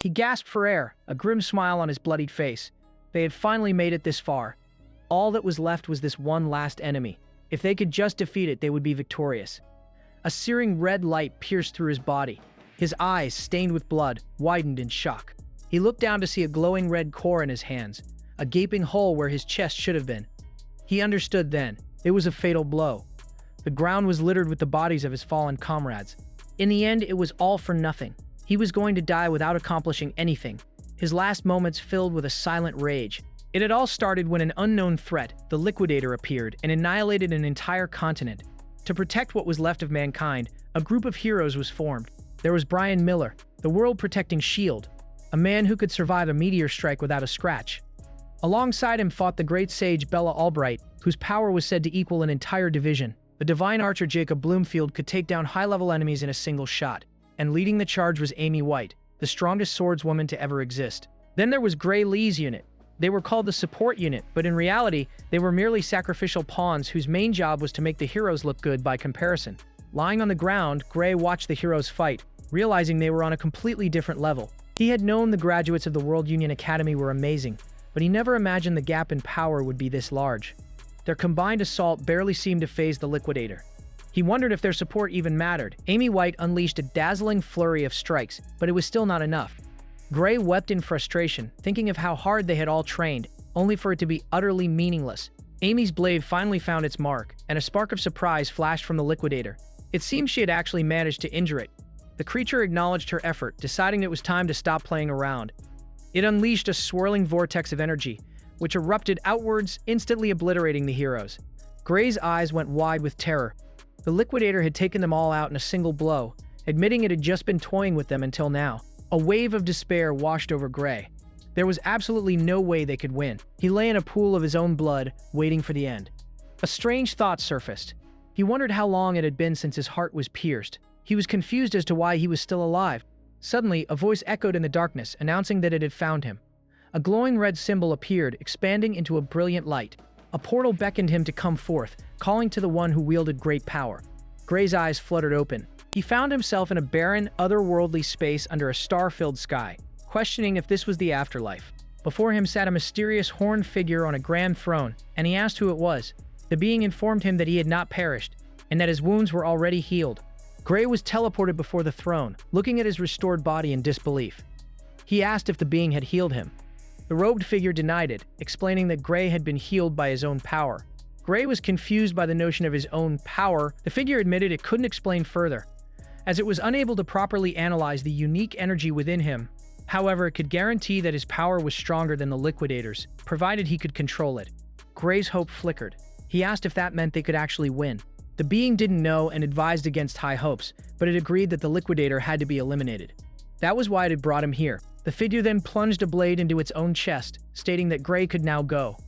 He gasped for air, a grim smile on his bloodied face. They had finally made it this far. All that was left was this one last enemy. If they could just defeat it, they would be victorious. A searing red light pierced through his body. His eyes, stained with blood, widened in shock. He looked down to see a glowing red core in his hands, a gaping hole where his chest should have been. He understood then. It was a fatal blow. The ground was littered with the bodies of his fallen comrades. In the end, it was all for nothing. He was going to die without accomplishing anything, his last moments filled with a silent rage. It had all started when an unknown threat, the Liquidator, appeared and annihilated an entire continent. To protect what was left of mankind, a group of heroes was formed. There was Brian Miller, the world-protecting shield, a man who could survive a meteor strike without a scratch. Alongside him fought the great sage Bella Albright, whose power was said to equal an entire division. The divine archer Jacob Bloomfield could take down high-level enemies in a single shot. And leading the charge was Amy White, the strongest swordswoman to ever exist. Then there was Gray Lee's unit. They were called the support unit, but in reality, they were merely sacrificial pawns whose main job was to make the heroes look good by comparison. Lying on the ground, Gray watched the heroes fight, realizing they were on a completely different level. He had known the graduates of the World Union Academy were amazing, but he never imagined the gap in power would be this large. Their combined assault barely seemed to faze the Liquidator. He wondered if their support even mattered. Amy White unleashed a dazzling flurry of strikes, but it was still not enough. Gray wept in frustration, thinking of how hard they had all trained, only for it to be utterly meaningless. Amy's blade finally found its mark, and a spark of surprise flashed from the Liquidator. It seemed she had actually managed to injure it. The creature acknowledged her effort, deciding it was time to stop playing around. It unleashed a swirling vortex of energy, which erupted outwards, instantly obliterating the heroes. Gray's eyes went wide with terror. The Liquidator had taken them all out in a single blow, admitting it had just been toying with them until now. A wave of despair washed over Gray. There was absolutely no way they could win. He lay in a pool of his own blood, waiting for the end. A strange thought surfaced. He wondered how long it had been since his heart was pierced. He was confused as to why he was still alive. Suddenly, a voice echoed in the darkness, announcing that it had found him. A glowing red symbol appeared, expanding into a brilliant light. A portal beckoned him to come forth, calling to the one who wielded great power. Gray's eyes fluttered open. He found himself in a barren, otherworldly space under a star-filled sky, questioning if this was the afterlife. Before him sat a mysterious horned figure on a grand throne, and he asked who it was. The being informed him that he had not perished, and that his wounds were already healed. Gray was teleported before the throne, looking at his restored body in disbelief. He asked if the being had healed him. The robed figure denied it, explaining that Gray had been healed by his own power. Gray was confused by the notion of his own power. The figure admitted it couldn't explain further, as it was unable to properly analyze the unique energy within him. However, it could guarantee that his power was stronger than the Liquidator's, provided he could control it. Gray's hope flickered. He asked if that meant they could actually win. The being didn't know and advised against high hopes, but it agreed that the Liquidator had to be eliminated. That was why it had brought him here. The figure then plunged a blade into its own chest, stating that Gray could now go.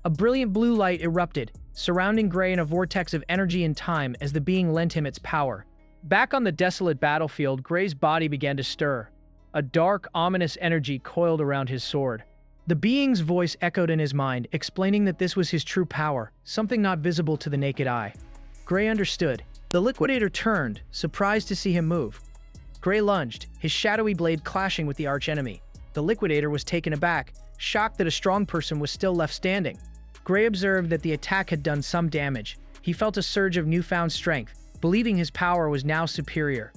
A brilliant blue light erupted, surrounding Gray in a vortex of energy and time as the being lent him its power. Back on the desolate battlefield, Gray's body began to stir. A dark, ominous energy coiled around his sword. The being's voice echoed in his mind, explaining that this was his true power, something not visible to the naked eye. Gray understood. The Liquidator turned, surprised to see him move. Gray lunged, his shadowy blade clashing with the archenemy. The Liquidator was taken aback, shocked that a strong person was still left standing. Gray observed that the attack had done some damage. He felt a surge of newfound strength, believing his power was now superior.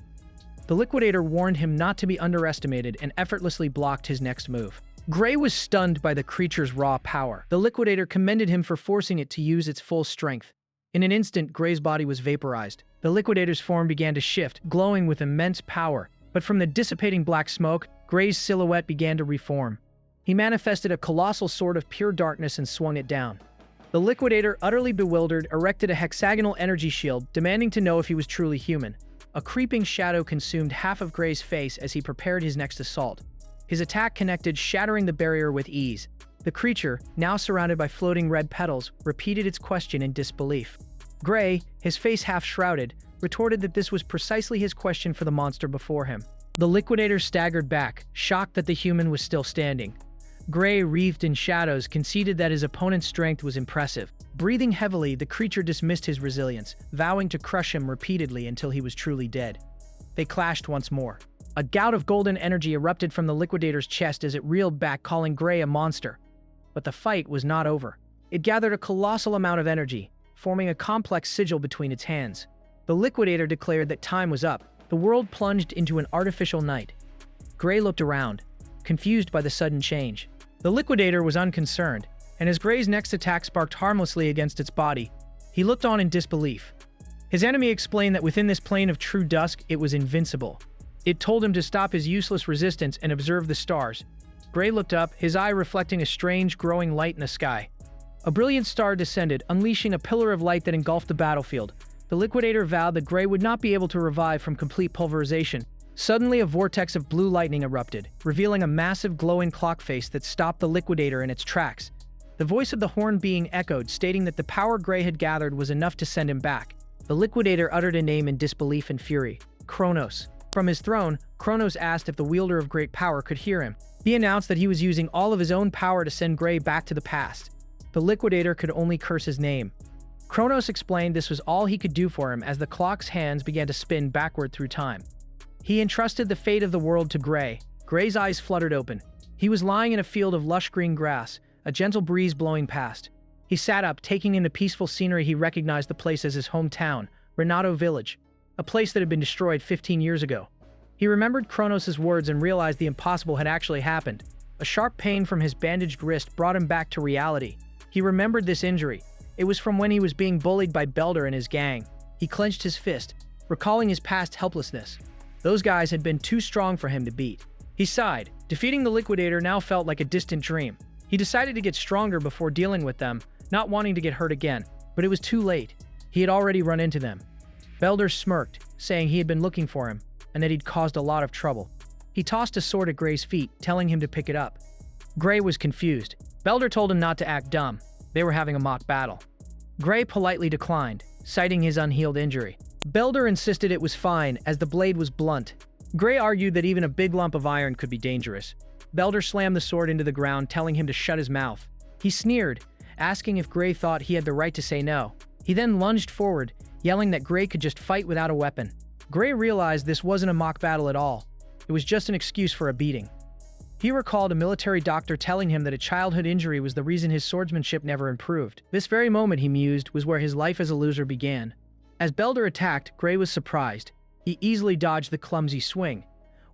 The Liquidator warned him not to be underestimated and effortlessly blocked his next move. Gray was stunned by the creature's raw power. The Liquidator commended him for forcing it to use its full strength. In an instant, Gray's body was vaporized. The Liquidator's form began to shift, glowing with immense power. But from the dissipating black smoke, Gray's silhouette began to reform. He manifested a colossal sword of pure darkness and swung it down. The Liquidator, utterly bewildered, erected a hexagonal energy shield, demanding to know if he was truly human. A creeping shadow consumed half of Gray's face as he prepared his next assault. His attack connected, shattering the barrier with ease. The creature, now surrounded by floating red petals, repeated its question in disbelief. Gray, his face half shrouded, retorted that this was precisely his question for the monster before him. The Liquidator staggered back, shocked that the human was still standing. Gray, wreathed in shadows, conceded that his opponent's strength was impressive. Breathing heavily, the creature dismissed his resilience, vowing to crush him repeatedly until he was truly dead. They clashed once more. A gout of golden energy erupted from the liquidator's chest as it reeled back, calling Gray a monster. But the fight was not over. It gathered a colossal amount of energy, forming a complex sigil between its hands. The liquidator declared that time was up. The world plunged into an artificial night. Gray looked around, confused by the sudden change. The liquidator was unconcerned, and as Gray's next attack sparked harmlessly against its body, he looked on in disbelief. His enemy explained that within this plane of true dusk, it was invincible. It told him to stop his useless resistance and observe the stars. Gray looked up, his eye reflecting a strange, growing light in the sky. A brilliant star descended, unleashing a pillar of light that engulfed the battlefield. The liquidator vowed that Gray would not be able to revive from complete pulverization. Suddenly, a vortex of blue lightning erupted, revealing a massive glowing clock face that stopped the liquidator in its tracks. The voice of the horn being echoed, stating that the power Gray had gathered was enough to send him back. The liquidator uttered a name in disbelief and fury: Kronos. From his throne, Kronos asked if the wielder of great power could hear him. He announced that he was using all of his own power to send Gray back to the past. The liquidator could only curse his name. Kronos explained this was all he could do for him as the clock's hands began to spin backward through time. He entrusted the fate of the world to Gray. Gray's eyes fluttered open. He was lying in a field of lush green grass, a gentle breeze blowing past. He sat up, taking in the peaceful scenery. He recognized the place as his hometown, Renato Village, a place that had been destroyed 15 years ago. He remembered Kronos' words and realized the impossible had actually happened. A sharp pain from his bandaged wrist brought him back to reality. He remembered this injury. It was from when he was being bullied by Belder and his gang. He clenched his fist, recalling his past helplessness. Those guys had been too strong for him to beat. He sighed. Defeating the liquidator now felt like a distant dream. He decided to get stronger before dealing with them, not wanting to get hurt again. But it was too late. He had already run into them. Belder smirked, saying he had been looking for him, and that he'd caused a lot of trouble. He tossed a sword at Gray's feet, telling him to pick it up. Gray was confused. Belder told him not to act dumb. They were having a mock battle. Gray politely declined, citing his unhealed injury. Belder insisted it was fine, as the blade was blunt. Gray argued that even a big lump of iron could be dangerous. Belder slammed the sword into the ground, telling him to shut his mouth. He sneered, asking if Gray thought he had the right to say no. He then lunged forward, yelling that Gray could just fight without a weapon. Gray realized this wasn't a mock battle at all. It was just an excuse for a beating. He recalled a military doctor telling him that a childhood injury was the reason his swordsmanship never improved. This very moment, he mused, was where his life as a loser began. As Belder attacked, Gray was surprised. He easily dodged the clumsy swing,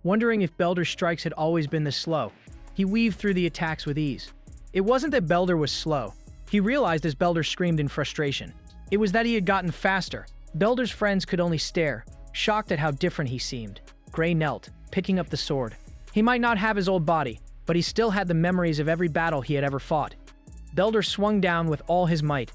wondering if Belder's strikes had always been this slow. He weaved through the attacks with ease. It wasn't that Belder was slow. He realized as Belder screamed in frustration. It was that he had gotten faster. Belder's friends could only stare, shocked at how different he seemed. Gray knelt, picking up the sword. He might not have his old body, but he still had the memories of every battle he had ever fought. Belder swung down with all his might.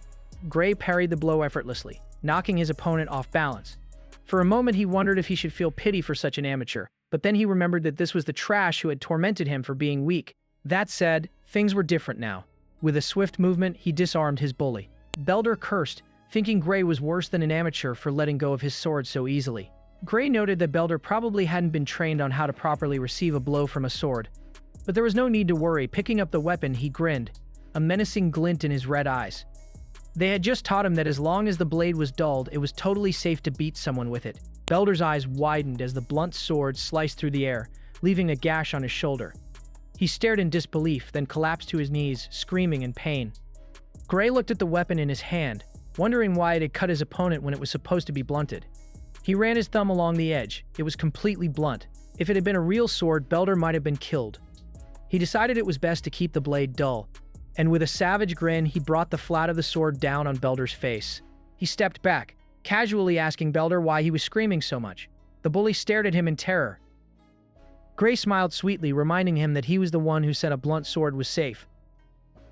Gray parried the blow effortlessly, knocking his opponent off balance. For a moment he wondered if he should feel pity for such an amateur, but then he remembered that this was the trash who had tormented him for being weak. That said, things were different now. With a swift movement, he disarmed his bully. Belder cursed, thinking Gray was worse than an amateur for letting go of his sword so easily. Gray noted that Belder probably hadn't been trained on how to properly receive a blow from a sword. But there was no need to worry. Picking up the weapon, he grinned, a menacing glint in his red eyes. They had just taught him that as long as the blade was dulled, it was totally safe to beat someone with it. Belder's eyes widened as the blunt sword sliced through the air, leaving a gash on his shoulder. He stared in disbelief, then collapsed to his knees, screaming in pain. Gray looked at the weapon in his hand, wondering why it had cut his opponent when it was supposed to be blunted. He ran his thumb along the edge. It was completely blunt. If it had been a real sword, Belder might have been killed. He decided it was best to keep the blade dull, and with a savage grin, he brought the flat of the sword down on Belder's face. He stepped back, casually asking Belder why he was screaming so much. The bully stared at him in terror. Gray smiled sweetly, reminding him that he was the one who said a blunt sword was safe.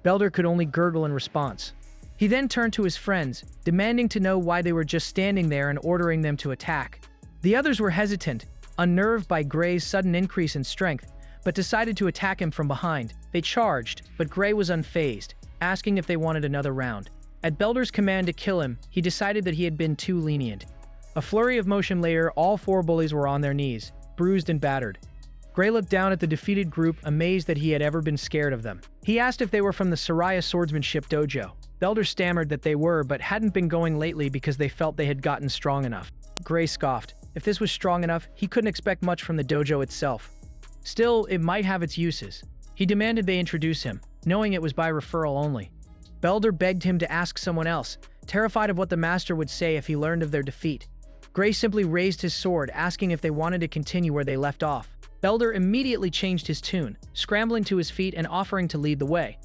Belder could only gurgle in response. He then turned to his friends, demanding to know why they were just standing there and ordering them to attack. The others were hesitant, unnerved by Gray's sudden increase in strength, but decided to attack him from behind. They charged, but Gray was unfazed, asking if they wanted another round. At Belder's command to kill him, he decided that he had been too lenient. A flurry of motion later, all four bullies were on their knees, bruised and battered. Gray looked down at the defeated group, amazed that he had ever been scared of them. He asked if they were from the Soraya swordsmanship dojo. Belder stammered that they were, but hadn't been going lately because they felt they had gotten strong enough. Gray scoffed. If this was strong enough, he couldn't expect much from the dojo itself. Still, it might have its uses. He demanded they introduce him, knowing it was by referral only. Belder begged him to ask someone else, terrified of what the master would say if he learned of their defeat. Gray simply raised his sword, asking if they wanted to continue where they left off. Belder immediately changed his tune, scrambling to his feet and offering to lead the way.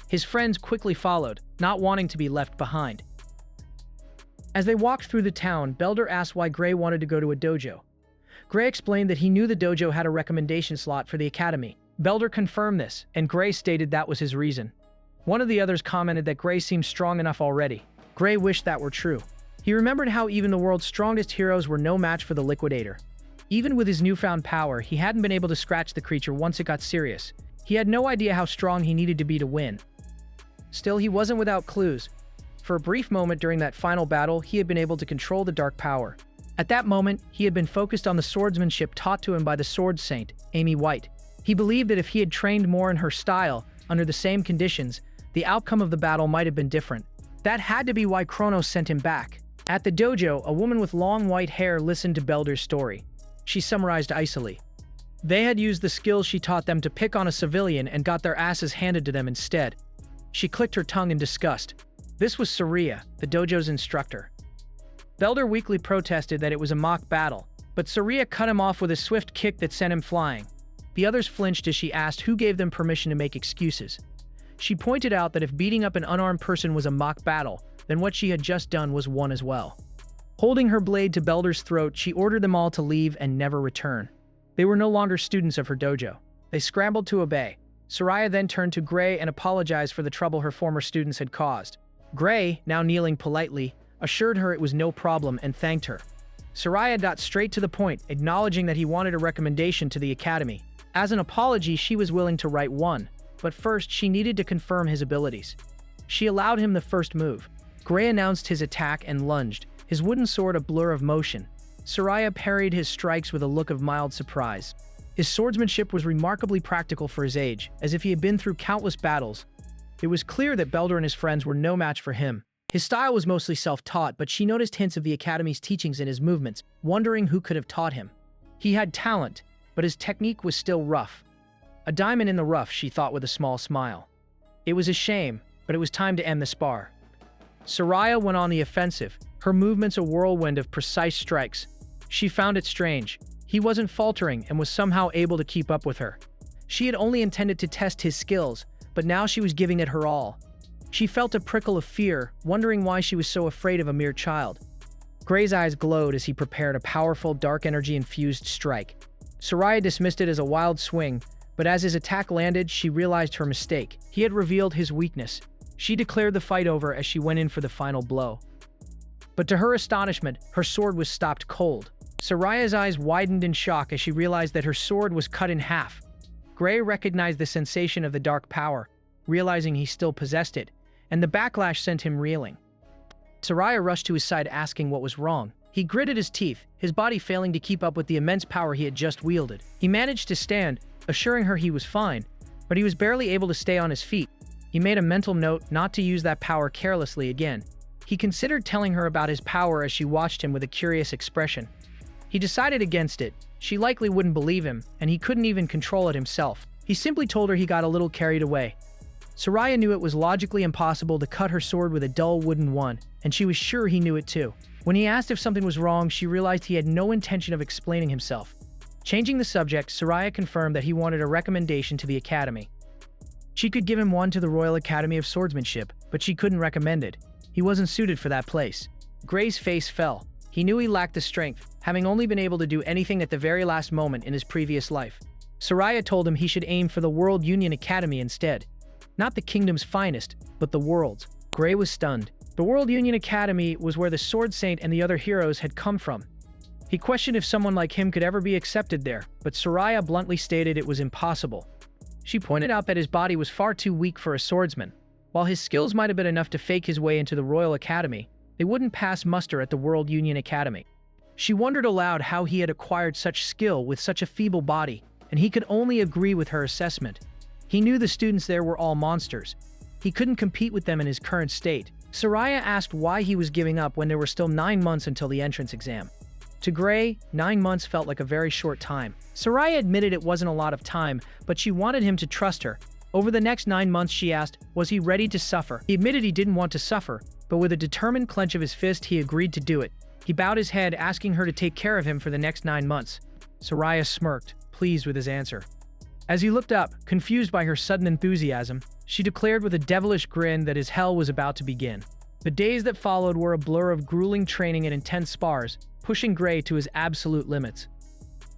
His friends quickly followed, not wanting to be left behind. As they walked through the town, Belder asked why Gray wanted to go to a dojo. Gray explained that he knew the dojo had a recommendation slot for the academy. Belder confirmed this, and Gray stated that was his reason. One of the others commented that Gray seemed strong enough already. Gray wished that were true. He remembered how even the world's strongest heroes were no match for the Liquidator. Even with his newfound power, he hadn't been able to scratch the creature once it got serious. He had no idea how strong he needed to be to win. Still, he wasn't without clues. For a brief moment during that final battle, he had been able to control the dark power. At that moment, he had been focused on the swordsmanship taught to him by the Sword Saint, Amy White. He believed that if he had trained more in her style, under the same conditions, the outcome of the battle might have been different. That had to be why Kronos sent him back. At the dojo, a woman with long white hair listened to Belder's story. She summarized icily. They had used the skills she taught them to pick on a civilian and got their asses handed to them instead. She clicked her tongue in disgust. This was Saria, the dojo's instructor. Belder weakly protested that it was a mock battle, but Saria cut him off with a swift kick that sent him flying. The others flinched as she asked who gave them permission to make excuses. She pointed out that if beating up an unarmed person was a mock battle, then what she had just done was one as well. Holding her blade to Belder's throat, she ordered them all to leave and never return. They were no longer students of her dojo. They scrambled to obey. Saria then turned to Gray and apologized for the trouble her former students had caused. Gray, now kneeling politely, assured her it was no problem and thanked her. Saria got straight to the point, acknowledging that he wanted a recommendation to the academy. As an apology, she was willing to write one, but first she needed to confirm his abilities. She allowed him the first move. Gray announced his attack and lunged, his wooden sword a blur of motion. Saria parried his strikes with a look of mild surprise. His swordsmanship was remarkably practical for his age, as if he had been through countless battles. It was clear that Belder and his friends were no match for him. His style was mostly self-taught, but she noticed hints of the academy's teachings in his movements, wondering who could have taught him. He had talent, but his technique was still rough. A diamond in the rough, she thought with a small smile. It was a shame, but it was time to end the spar. Saria went on the offensive, her movements a whirlwind of precise strikes. She found it strange. He wasn't faltering and was somehow able to keep up with her. She had only intended to test his skills, but now she was giving it her all. She felt a prickle of fear, wondering why she was so afraid of a mere child. Gray's eyes glowed as he prepared a powerful, dark energy-infused strike. Saria dismissed it as a wild swing, but as his attack landed, she realized her mistake. He had revealed his weakness. She declared the fight over as she went in for the final blow. But to her astonishment, her sword was stopped cold. Saria's eyes widened in shock as she realized that her sword was cut in half. Gray recognized the sensation of the dark power, realizing he still possessed it, and the backlash sent him reeling. Saria rushed to his side asking what was wrong. He gritted his teeth, his body failing to keep up with the immense power he had just wielded. He managed to stand, assuring her he was fine, but he was barely able to stay on his feet. He made a mental note not to use that power carelessly again. He considered telling her about his power as she watched him with a curious expression. He decided against it. She likely wouldn't believe him, and he couldn't even control it himself. He simply told her he got a little carried away. Saria knew it was logically impossible to cut her sword with a dull wooden one, and she was sure he knew it too. When he asked if something was wrong, she realized he had no intention of explaining himself. Changing the subject, Saria confirmed that he wanted a recommendation to the academy. She could give him one to the Royal Academy of Swordsmanship, but she couldn't recommend it. He wasn't suited for that place. Gray's face fell. He knew he lacked the strength, having only been able to do anything at the very last moment in his previous life. Saria told him he should aim for the World Union Academy instead. Not the kingdom's finest, but the world's. Gray was stunned. The World Union Academy was where the Sword Saint and the other heroes had come from. He questioned if someone like him could ever be accepted there, but Saria bluntly stated it was impossible. She pointed out that his body was far too weak for a swordsman. While his skills might have been enough to fake his way into the Royal Academy, they wouldn't pass muster at the World Union Academy. She wondered aloud how he had acquired such skill with such a feeble body, and he could only agree with her assessment. He knew the students there were all monsters. He couldn't compete with them in his current state. Saria asked why he was giving up when there were still 9 months until the entrance exam. To Gray, 9 months felt like a very short time. Soraya admitted it wasn't a lot of time, but she wanted him to trust her. Over the next 9 months, she asked, was he ready to suffer? He admitted he didn't want to suffer, but with a determined clench of his fist, he agreed to do it. He bowed his head, asking her to take care of him for the next 9 months. Soraya smirked, pleased with his answer. As he looked up, confused by her sudden enthusiasm, she declared with a devilish grin that his hell was about to begin. The days that followed were a blur of grueling training and intense spars, pushing Gray to his absolute limits.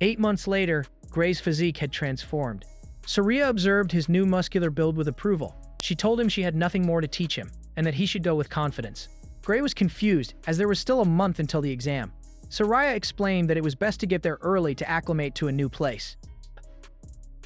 8 months later, Gray's physique had transformed. Soraya observed his new muscular build with approval. She told him she had nothing more to teach him, and that he should go with confidence. Gray was confused, as there was still a month until the exam. Soraya explained that it was best to get there early to acclimate to a new place.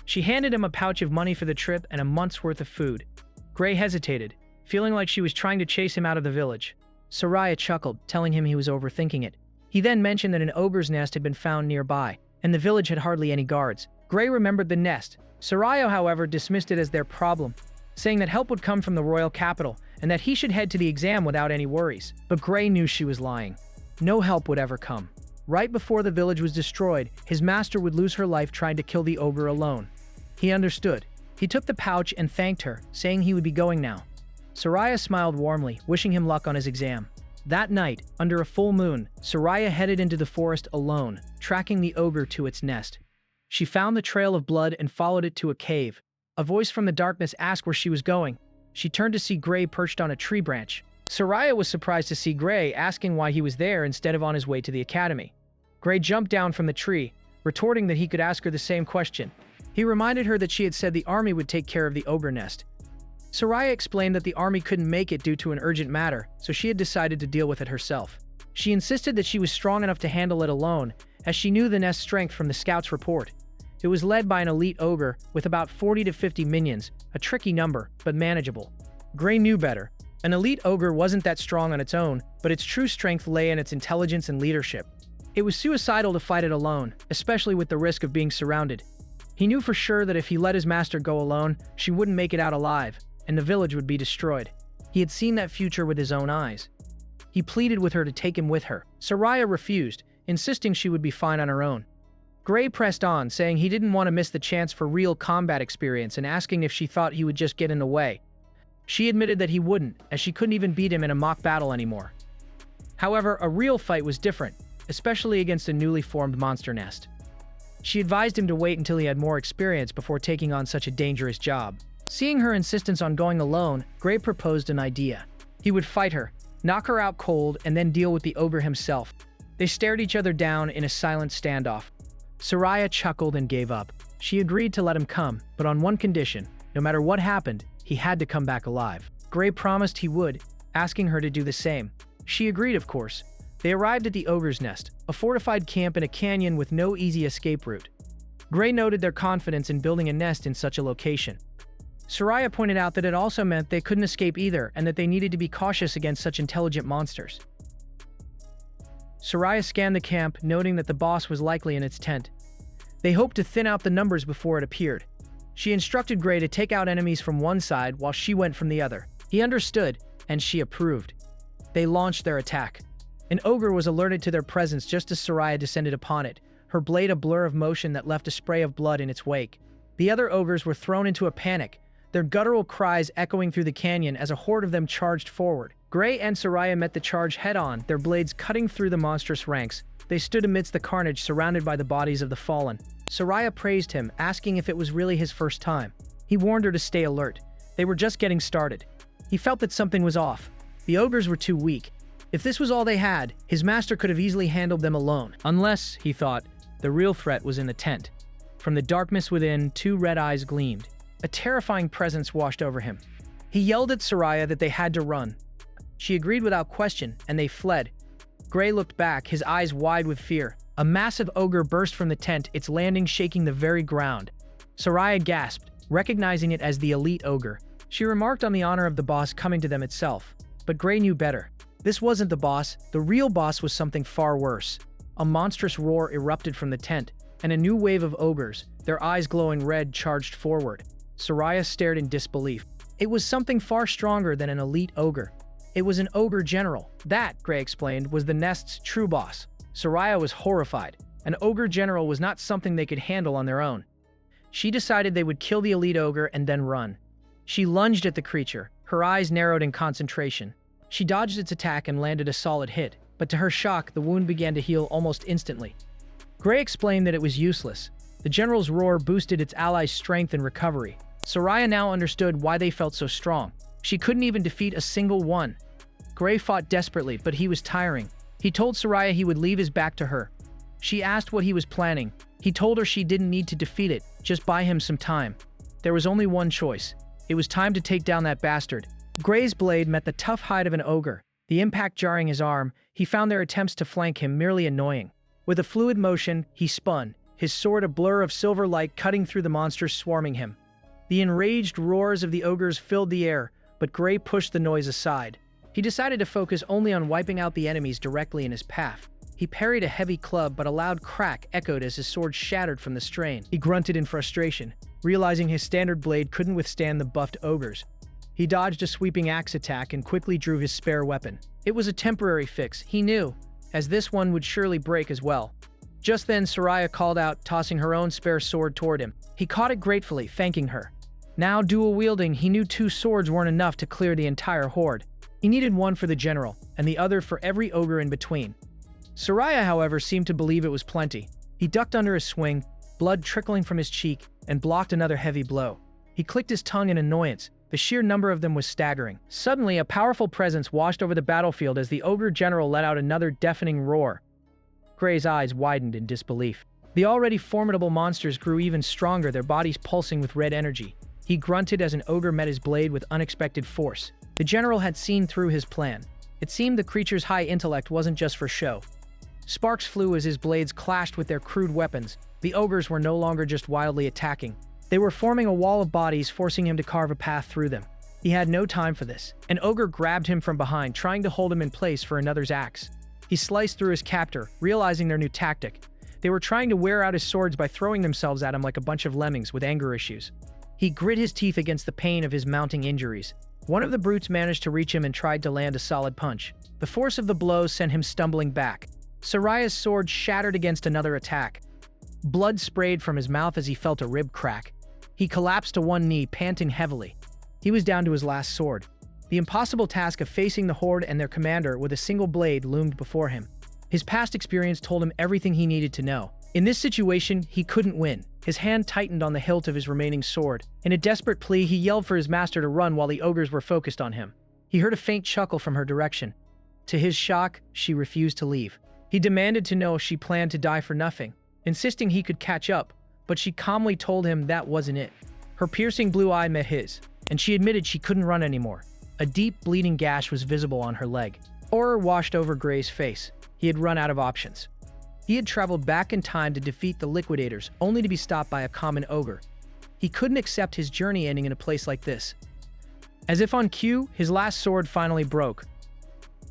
She handed him a pouch of money for the trip and a month's worth of food. Gray hesitated, feeling like she was trying to chase him out of the village. Soraya chuckled, telling him he was overthinking it. He then mentioned that an ogre's nest had been found nearby, and the village had hardly any guards. Gray remembered the nest. Soraya, however, dismissed it as their problem, saying that help would come from the royal capital and that he should head to the exam without any worries. But Gray knew she was lying. No help would ever come. Right before the village was destroyed, his master would lose her life trying to kill the ogre alone. He understood. He took the pouch and thanked her, saying he would be going now. Soraya smiled warmly, wishing him luck on his exam. That night, under a full moon, Soraya headed into the forest alone, tracking the ogre to its nest. She found the trail of blood and followed it to a cave. A voice from the darkness asked where she was going. She turned to see Gray perched on a tree branch. Soraya was surprised to see Gray, asking why he was there instead of on his way to the academy. Gray jumped down from the tree, retorting that he could ask her the same question. He reminded her that she had said the army would take care of the ogre nest. Soraya explained that the army couldn't make it due to an urgent matter, so she had decided to deal with it herself. She insisted that she was strong enough to handle it alone, as she knew the nest's strength from the scout's report. It was led by an elite ogre with about 40 to 50 minions, a tricky number, but manageable. Gray knew better. An elite ogre wasn't that strong on its own, but its true strength lay in its intelligence and leadership. It was suicidal to fight it alone, especially with the risk of being surrounded. He knew for sure that if he let his master go alone, she wouldn't make it out alive, and the village would be destroyed. He had seen that future with his own eyes. He pleaded with her to take him with her. Soraya refused, insisting she would be fine on her own. Gray pressed on, saying he didn't want to miss the chance for real combat experience and asking if she thought he would just get in the way. She admitted that he wouldn't, as she couldn't even beat him in a mock battle anymore. However, a real fight was different, especially against a newly formed monster nest. She advised him to wait until he had more experience before taking on such a dangerous job. Seeing her insistence on going alone, Gray proposed an idea. He would fight her, knock her out cold, and then deal with the ogre himself. They stared each other down in a silent standoff. Soraya chuckled and gave up. She agreed to let him come, but on one condition. No matter what happened, he had to come back alive. Gray promised he would, asking her to do the same. She agreed, of course. They arrived at the ogre's nest, a fortified camp in a canyon with no easy escape route. Gray noted their confidence in building a nest in such a location. Soraya pointed out that it also meant they couldn't escape either and that they needed to be cautious against such intelligent monsters. Soraya scanned the camp, noting that the boss was likely in its tent. They hoped to thin out the numbers before it appeared. She instructed Gray to take out enemies from one side while she went from the other. He understood, and she approved. They launched their attack. An ogre was alerted to their presence just as Soraya descended upon it, her blade a blur of motion that left a spray of blood in its wake. The other ogres were thrown into a panic, their guttural cries echoing through the canyon as a horde of them charged forward. Gray and Soraya met the charge head-on, their blades cutting through the monstrous ranks. They stood amidst the carnage, surrounded by the bodies of the fallen. Soraya praised him, asking if it was really his first time. He warned her to stay alert. They were just getting started. He felt that something was off. The ogres were too weak. If this was all they had, his master could have easily handled them alone. Unless, he thought, the real threat was in the tent. From the darkness within, 2 red eyes gleamed. A terrifying presence washed over him. He yelled at Soraya that they had to run. She agreed without question, and they fled. Gray looked back, his eyes wide with fear. A massive ogre burst from the tent, its landing shaking the very ground. Soraya gasped, recognizing it as the elite ogre. She remarked on the honor of the boss coming to them itself. But Gray knew better. This wasn't the boss. The real boss was something far worse. A monstrous roar erupted from the tent, and a new wave of ogres, their eyes glowing red, charged forward. Soraya stared in disbelief. It was something far stronger than an elite ogre. It was an ogre general. That, Gray explained, was the nest's true boss. Soraya was horrified. An ogre general was not something they could handle on their own. She decided they would kill the elite ogre and then run. She lunged at the creature, her eyes narrowed in concentration. She dodged its attack and landed a solid hit, but to her shock, the wound began to heal almost instantly. Gray explained that it was useless. The general's roar boosted its allies' strength and recovery. Soraya now understood why they felt so strong. She couldn't even defeat a single one. Gray fought desperately, but he was tiring. He told Soraya he would leave his back to her. She asked what he was planning. He told her she didn't need to defeat it, just buy him some time. There was only one choice. It was time to take down that bastard. Gray's blade met the tough hide of an ogre. The impact jarring his arm, he found their attempts to flank him merely annoying. With a fluid motion, he spun, his sword a blur of silver light cutting through the monsters swarming him. The enraged roars of the ogres filled the air, but Gray pushed the noise aside. He decided to focus only on wiping out the enemies directly in his path. He parried a heavy club, but a loud crack echoed as his sword shattered from the strain. He grunted in frustration, realizing his standard blade couldn't withstand the buffed ogres. He dodged a sweeping axe attack and quickly drew his spare weapon. It was a temporary fix, he knew, as this one would surely break as well. Just then, Soraya called out, tossing her own spare sword toward him. He caught it gratefully, thanking her. Now dual-wielding, he knew 2 swords weren't enough to clear the entire horde. He needed one for the general, and the other for every ogre in between. Soraya, however, seemed to believe it was plenty. He ducked under a swing, blood trickling from his cheek, and blocked another heavy blow. He clicked his tongue in annoyance. The sheer number of them was staggering. Suddenly, a powerful presence washed over the battlefield as the ogre general let out another deafening roar. Gray's eyes widened in disbelief. The already formidable monsters grew even stronger, their bodies pulsing with red energy. He grunted as an ogre met his blade with unexpected force. The general had seen through his plan. It seemed the creature's high intellect wasn't just for show. Sparks flew as his blades clashed with their crude weapons. The ogres were no longer just wildly attacking. They were forming a wall of bodies, forcing him to carve a path through them. He had no time for this. An ogre grabbed him from behind, trying to hold him in place for another's axe. He sliced through his captor, realizing their new tactic. They were trying to wear out his swords by throwing themselves at him like a bunch of lemmings with anger issues. He grit his teeth against the pain of his mounting injuries. One of the brutes managed to reach him and tried to land a solid punch. The force of the blow sent him stumbling back. Soraya's sword shattered against another attack. Blood sprayed from his mouth as he felt a rib crack. He collapsed to one knee, panting heavily. He was down to his last sword. The impossible task of facing the horde and their commander with a single blade loomed before him. His past experience told him everything he needed to know. In this situation, he couldn't win. His hand tightened on the hilt of his remaining sword. In a desperate plea, he yelled for his master to run while the ogres were focused on him. He heard a faint chuckle from her direction. To his shock, she refused to leave. He demanded to know if she planned to die for nothing, insisting he could catch up, but she calmly told him that wasn't it. Her piercing blue eye met his, and she admitted she couldn't run anymore. A deep, bleeding gash was visible on her leg. Horror washed over Gray's face. He had run out of options. He had traveled back in time to defeat the liquidators, only to be stopped by a common ogre. He couldn't accept his journey ending in a place like this. As if on cue, his last sword finally broke.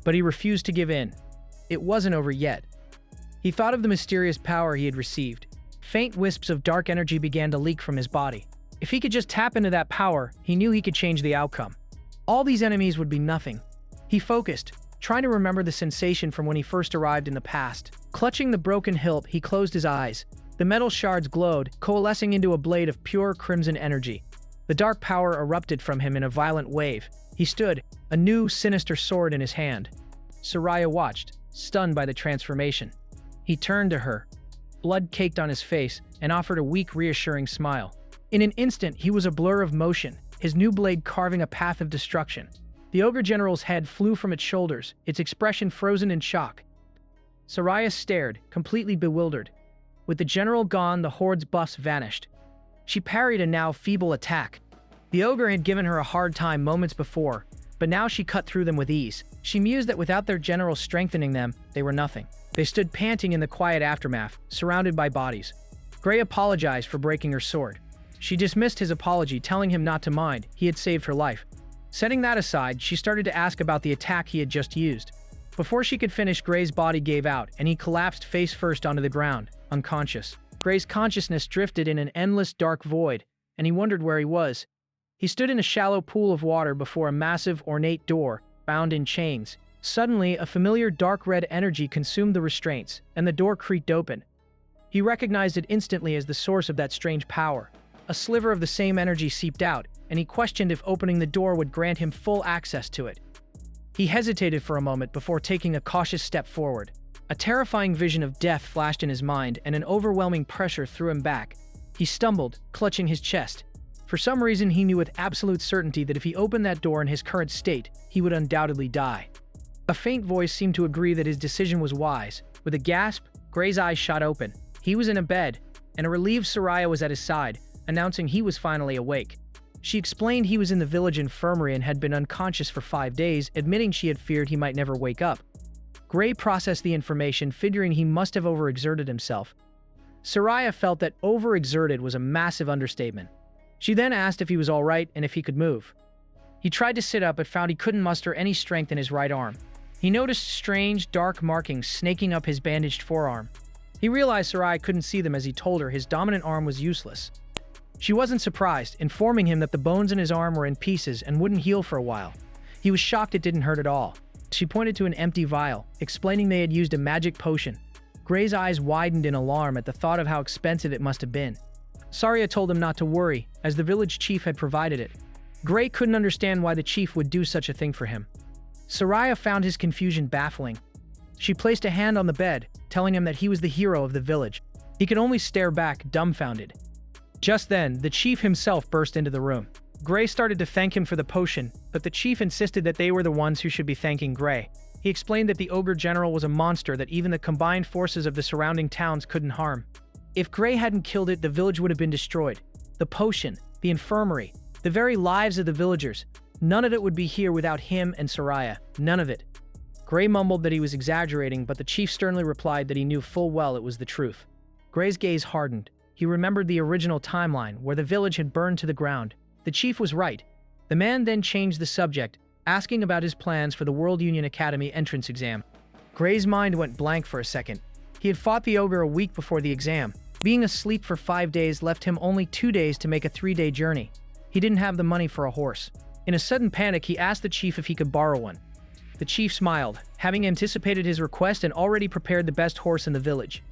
But he refused to give in. It wasn't over yet. He thought of the mysterious power he had received. Faint wisps of dark energy began to leak from his body. If he could just tap into that power, he knew he could change the outcome. All these enemies would be nothing. He focused, trying to remember the sensation from when he first arrived in the past. Clutching the broken hilt, he closed his eyes. The metal shards glowed, coalescing into a blade of pure crimson energy. The dark power erupted from him in a violent wave. He stood, a new, sinister sword in his hand. Soraya watched, stunned by the transformation. He turned to her, blood caked on his face, and offered a weak, reassuring smile. In an instant, he was a blur of motion, his new blade carving a path of destruction. The ogre general's head flew from its shoulders, its expression frozen in shock. Soraya stared, completely bewildered. With the general gone, the horde's buffs vanished. She parried a now feeble attack. The ogre had given her a hard time moments before, but now she cut through them with ease. She mused that without their general strengthening them, they were nothing. They stood panting in the quiet aftermath, surrounded by bodies. Gray apologized for breaking her sword. She dismissed his apology, telling him not to mind, he had saved her life. Setting that aside, she started to ask about the attack he had just used. Before she could finish, Gray's body gave out, and he collapsed face first onto the ground, unconscious. Gray's consciousness drifted in an endless dark void, and he wondered where he was. He stood in a shallow pool of water before a massive, ornate door, bound in chains. Suddenly, a familiar dark red energy consumed the restraints, and the door creaked open. He recognized it instantly as the source of that strange power. A sliver of the same energy seeped out, and he questioned if opening the door would grant him full access to it. He hesitated for a moment before taking a cautious step forward. A terrifying vision of death flashed in his mind, and an overwhelming pressure threw him back. He stumbled, clutching his chest. For some reason, he knew with absolute certainty that if he opened that door in his current state, he would undoubtedly die. A faint voice seemed to agree that his decision was wise. With a gasp, Gray's eyes shot open. He was in a bed, and a relieved Soraya was at his side, announcing he was finally awake. She explained he was in the village infirmary and had been unconscious for 5 days, admitting she had feared he might never wake up. Gray processed the information, figuring he must have overexerted himself. Soraya felt that overexerted was a massive understatement. She then asked if he was all right and if he could move. He tried to sit up but found he couldn't muster any strength in his right arm. He noticed strange, dark markings snaking up his bandaged forearm. He realized Soraya couldn't see them as he told her his dominant arm was useless. She wasn't surprised, informing him that the bones in his arm were in pieces and wouldn't heal for a while. He was shocked it didn't hurt at all. She pointed to an empty vial, explaining they had used a magic potion. Gray's eyes widened in alarm at the thought of how expensive it must have been. Soraya told him not to worry, as the village chief had provided it. Gray couldn't understand why the chief would do such a thing for him. Soraya found his confusion baffling. She placed a hand on the bed, telling him that he was the hero of the village. He could only stare back, dumbfounded. Just then, the chief himself burst into the room. Gray started to thank him for the potion, but the chief insisted that they were the ones who should be thanking Gray. He explained that the ogre general was a monster that even the combined forces of the surrounding towns couldn't harm. If Gray hadn't killed it, the village would have been destroyed. The potion, the infirmary, the very lives of the villagers, none of it would be here without him and Soraya. None of it. Gray mumbled that he was exaggerating, but the chief sternly replied that he knew full well it was the truth. Gray's gaze hardened. He remembered the original timeline, where the village had burned to the ground. The chief was right. The man then changed the subject, asking about his plans for the World Union Academy entrance exam. Gray's mind went blank for a second. He had fought the ogre a week before the exam. Being asleep for 5 days left him only 2 days to make a 3-day journey. He didn't have the money for a horse. In a sudden panic, he asked the chief if he could borrow one. The chief smiled, having anticipated his request and already prepared the best horse in the village.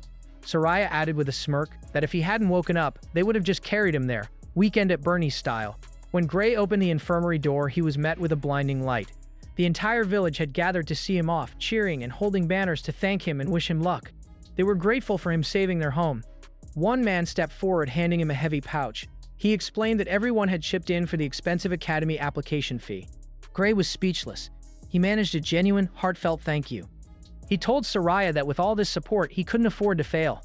Soraya added with a smirk that if he hadn't woken up, they would have just carried him there, weekend at Bernie's style. When Gray opened the infirmary door, he was met with a blinding light. The entire village had gathered to see him off, cheering and holding banners to thank him and wish him luck. They were grateful for him saving their home. One man stepped forward, handing him a heavy pouch. He explained that everyone had chipped in for the expensive academy application fee. Gray was speechless. He managed a genuine, heartfelt thank you. He told Soraya that with all this support, he couldn't afford to fail.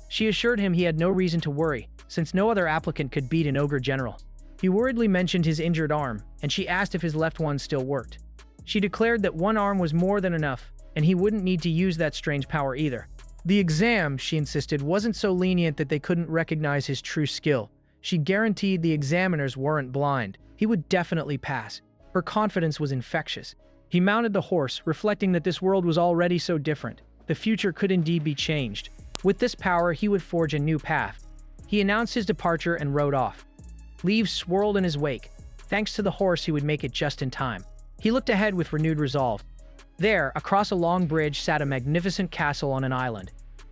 She assured him he had no reason to worry, since no other applicant could beat an ogre general. He worriedly mentioned his injured arm, and she asked if his left one still worked. She declared that one arm was more than enough, and he wouldn't need to use that strange power either. The exam, she insisted, wasn't so lenient that they couldn't recognize his true skill. She guaranteed the examiners weren't blind. He would definitely pass. Her confidence was infectious. He mounted the horse, reflecting that this world was already so different. The future could indeed be changed. With this power, he would forge a new path. He announced his departure and rode off. Leaves swirled in his wake. Thanks to the horse, he would make it just in time. He looked ahead with renewed resolve. There, across a long bridge, sat a magnificent castle on an island.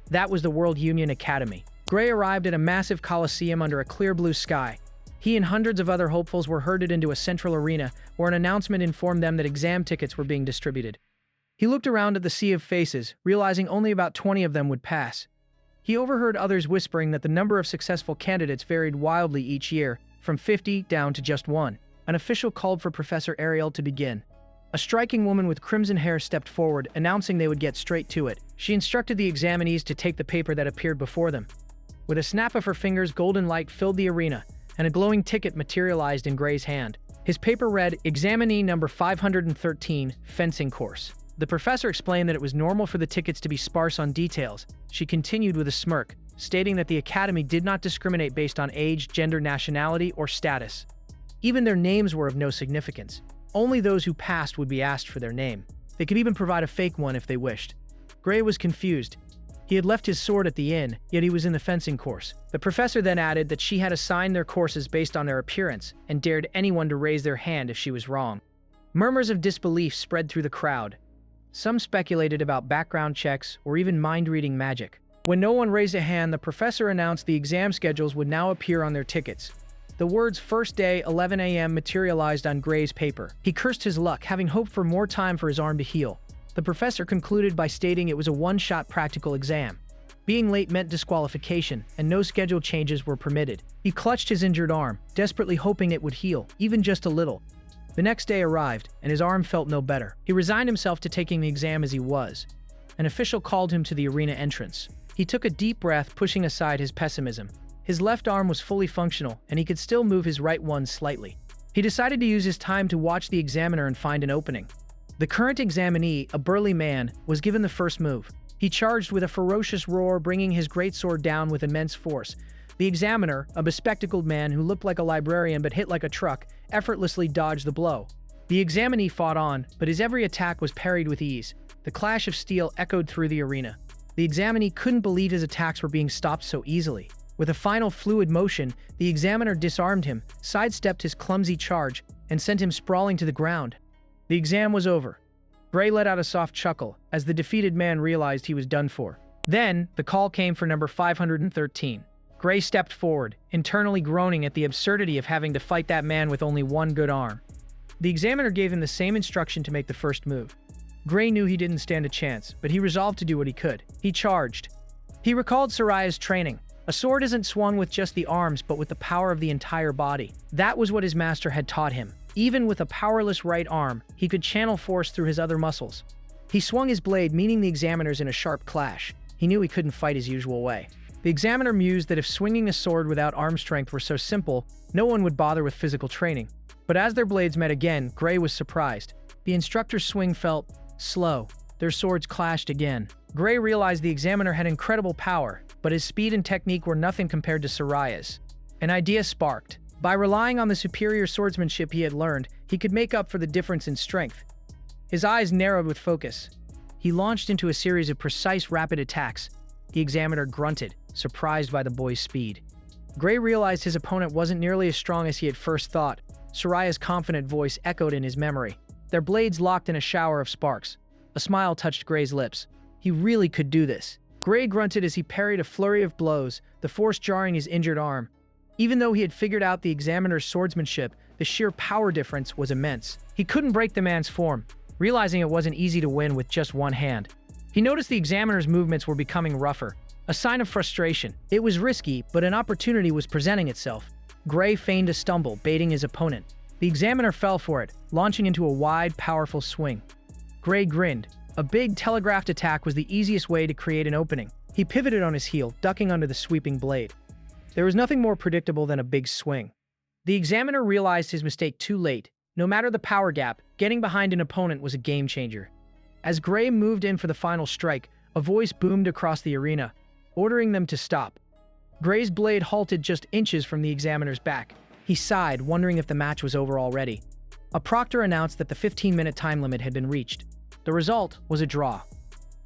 That was the World Union Academy. Gray arrived at a massive coliseum under a clear blue sky. He and hundreds of other hopefuls were herded into a central arena, where an announcement informed them that exam tickets were being distributed. He looked around at the sea of faces, realizing only about 20 of them would pass. He overheard others whispering that the number of successful candidates varied wildly each year, from 50 down to just 1. An official called for Professor Ariel to begin. A striking woman with crimson hair stepped forward, announcing they would get straight to it. She instructed the examinees to take the paper that appeared before them. With a snap of her fingers, golden light filled the arena, and a glowing ticket materialized in Gray's hand. His paper read, Examinee number 513, Fencing Course. The professor explained that it was normal for the tickets to be sparse on details. She continued with a smirk, stating that the academy did not discriminate based on age, gender, nationality, or status. Even their names were of no significance. Only those who passed would be asked for their name. They could even provide a fake one if they wished. Gray was confused. He had left his sword at the inn, yet he was in the fencing course. The professor then added that she had assigned their courses based on their appearance and dared anyone to raise their hand if she was wrong. Murmurs of disbelief spread through the crowd. Some speculated about background checks or even mind-reading magic. When no one raised a hand, the professor announced the exam schedules would now appear on their tickets. The words "first day, 11 a.m." materialized on Gray's paper. He cursed his luck, having hoped for more time for his arm to heal. The professor concluded by stating it was a one-shot practical exam. Being late meant disqualification, and no schedule changes were permitted. He clutched his injured arm, desperately hoping it would heal, even just a little. The next day arrived, and his arm felt no better. He resigned himself to taking the exam as he was. An official called him to the arena entrance. He took a deep breath, pushing aside his pessimism. His left arm was fully functional, and he could still move his right one slightly. He decided to use his time to watch the examiner and find an opening. The current examinee, a burly man, was given the first move. He charged with a ferocious roar, bringing his greatsword down with immense force. The examiner, a bespectacled man who looked like a librarian but hit like a truck, effortlessly dodged the blow. The examinee fought on, but his every attack was parried with ease. The clash of steel echoed through the arena. The examinee couldn't believe his attacks were being stopped so easily. With a final fluid motion, the examiner disarmed him, sidestepped his clumsy charge, and sent him sprawling to the ground. The exam was over. Gray let out a soft chuckle as the defeated man realized he was done for. Then, the call came for number 513. Gray stepped forward, internally groaning at the absurdity of having to fight that man with only one good arm. The examiner gave him the same instruction to make the first move. Gray knew he didn't stand a chance, but he resolved to do what he could. He charged. He recalled Soraya's training. A sword isn't swung with just the arms, but with the power of the entire body. That was what his master had taught him. Even with a powerless right arm, he could channel force through his other muscles. He swung his blade, meeting the examiners in a sharp clash. He knew he couldn't fight his usual way. The examiner mused that if swinging a sword without arm strength were so simple, no one would bother with physical training. But as their blades met again, Gray was surprised. The instructor's swing felt slow. Their swords clashed again. Gray realized the examiner had incredible power, but his speed and technique were nothing compared to Soraya's. An idea sparked. By relying on the superior swordsmanship he had learned, he could make up for the difference in strength. His eyes narrowed with focus. He launched into a series of precise, rapid attacks. The examiner grunted, surprised by the boy's speed. Gray realized his opponent wasn't nearly as strong as he had first thought. Soraya's confident voice echoed in his memory. Their blades locked in a shower of sparks. A smile touched Gray's lips. He really could do this. Gray grunted as he parried a flurry of blows, the force jarring his injured arm. Even though he had figured out the examiner's swordsmanship, the sheer power difference was immense. He couldn't break the man's form, realizing it wasn't easy to win with just one hand. He noticed the examiner's movements were becoming rougher, a sign of frustration. It was risky, but an opportunity was presenting itself. Gray feigned a stumble, baiting his opponent. The examiner fell for it, launching into a wide, powerful swing. Gray grinned. A big telegraphed attack was the easiest way to create an opening. He pivoted on his heel, ducking under the sweeping blade. There was nothing more predictable than a big swing. The examiner realized his mistake too late. No matter the power gap, getting behind an opponent was a game changer. As Gray moved in for the final strike, a voice boomed across the arena, ordering them to stop. Gray's blade halted just inches from the examiner's back. He sighed, wondering if the match was over already. A proctor announced that the 15-minute time limit had been reached. The result was a draw.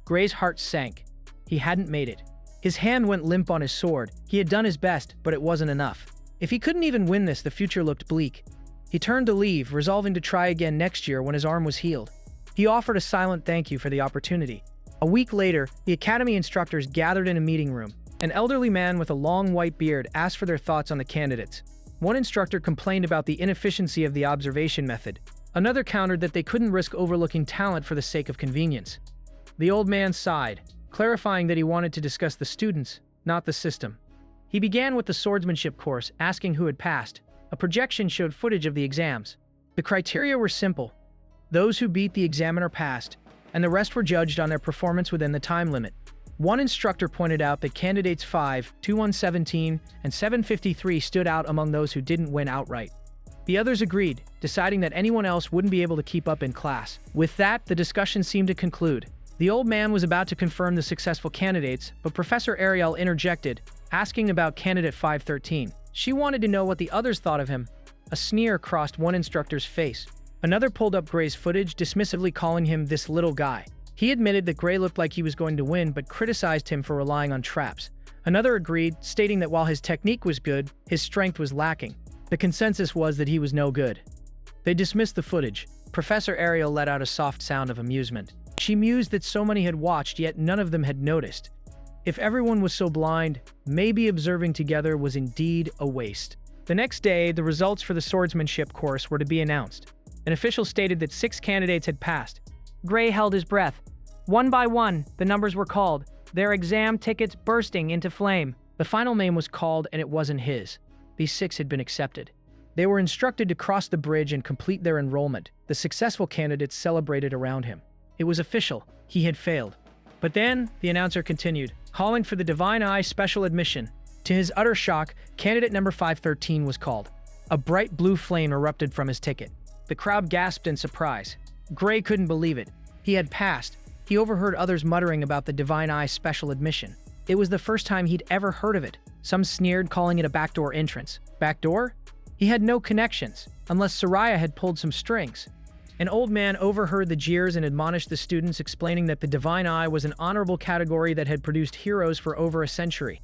Gray's heart sank. He hadn't made it. His hand went limp on his sword. He had done his best, but it wasn't enough. If he couldn't even win this, the future looked bleak. He turned to leave, resolving to try again next year when his arm was healed. He offered a silent thank you for the opportunity. A week later, the academy instructors gathered in a meeting room. An elderly man with a long white beard asked for their thoughts on the candidates. One instructor complained about the inefficiency of the observation method. Another countered that they couldn't risk overlooking talent for the sake of convenience. The old man sighed, clarifying that he wanted to discuss the students, not the system. He began with the swordsmanship course, asking who had passed. A projection showed footage of the exams. The criteria were simple. Those who beat the examiner passed, and the rest were judged on their performance within the time limit. One instructor pointed out that candidates 5, 2117, and 753 stood out among those who didn't win outright. The others agreed, deciding that anyone else wouldn't be able to keep up in class. With that, the discussion seemed to conclude. The old man was about to confirm the successful candidates, but Professor Ariel interjected, asking about candidate 513. She wanted to know what the others thought of him. A sneer crossed one instructor's face. Another pulled up Gray's footage, dismissively calling him this little guy. He admitted that Gray looked like he was going to win, but criticized him for relying on traps. Another agreed, stating that while his technique was good, his strength was lacking. The consensus was that he was no good. They dismissed the footage. Professor Ariel let out a soft sound of amusement. She mused that so many had watched, yet none of them had noticed. If everyone was so blind, maybe observing together was indeed a waste. The next day, the results for the swordsmanship course were to be announced. An official stated that 6 candidates had passed. Gray held his breath. One by one, the numbers were called, their exam tickets bursting into flame. The final name was called, and it wasn't his. These 6 had been accepted. They were instructed to cross the bridge and complete their enrollment. The successful candidates celebrated around him. It was official. He had failed. But then, the announcer continued, calling for the Divine Eye special admission. To his utter shock, candidate number 513 was called. A bright blue flame erupted from his ticket. The crowd gasped in surprise. Gray couldn't believe it. He had passed. He overheard others muttering about the Divine Eye special admission. It was the first time he'd ever heard of it. Some sneered, calling it a backdoor entrance. Backdoor? He had no connections, unless Soraya had pulled some strings. An old man overheard the jeers and admonished the students, explaining that the Divine Eye was an honorable category that had produced heroes for over a century.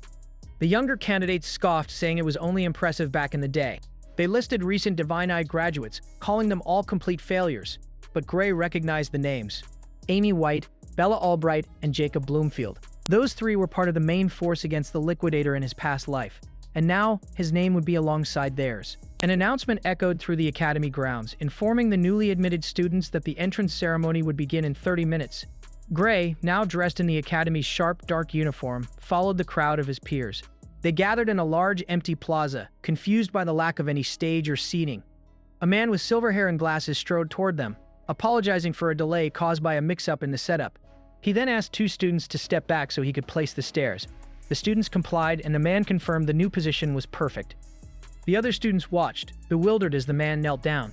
The younger candidates scoffed, saying it was only impressive back in the day. They listed recent Divine Eye graduates, calling them all complete failures. But Gray recognized the names. Amy White, Bella Albright, and Jacob Bloomfield. Those 3 were part of the main force against the Liquidator in his past life, and now his name would be alongside theirs. An announcement echoed through the academy grounds, informing the newly admitted students that the entrance ceremony would begin in 30 minutes. Gray, now dressed in the academy's sharp, dark uniform, followed the crowd of his peers. They gathered in a large, empty plaza, confused by the lack of any stage or seating. A man with silver hair and glasses strode toward them, apologizing for a delay caused by a mix-up in the setup. He then asked 2 students to step back so he could place the stairs. The students complied, and the man confirmed the new position was perfect. The other students watched, bewildered as the man knelt down.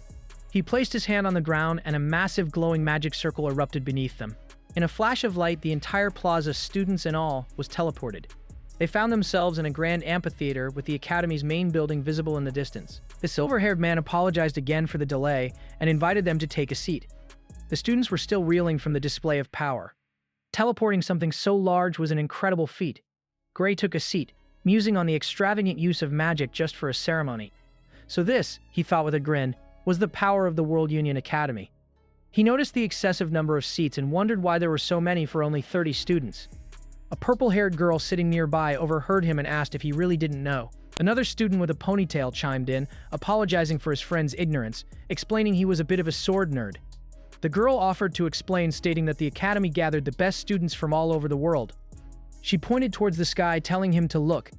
He placed his hand on the ground, and a massive glowing magic circle erupted beneath them. In a flash of light, the entire plaza, students and all, was teleported. They found themselves in a grand amphitheater with the academy's main building visible in the distance. The silver-haired man apologized again for the delay and invited them to take a seat. The students were still reeling from the display of power. Teleporting something so large was an incredible feat. Gray took a seat, musing on the extravagant use of magic just for a ceremony. So this, he thought with a grin, was the power of the World Union Academy. He noticed the excessive number of seats and wondered why there were so many for only 30 students. A purple-haired girl sitting nearby overheard him and asked if he really didn't know. Another student with a ponytail chimed in, apologizing for his friend's ignorance, explaining he was a bit of a sword nerd. The girl offered to explain, stating that the academy gathered the best students from all over the world. She pointed towards the sky, telling him to look.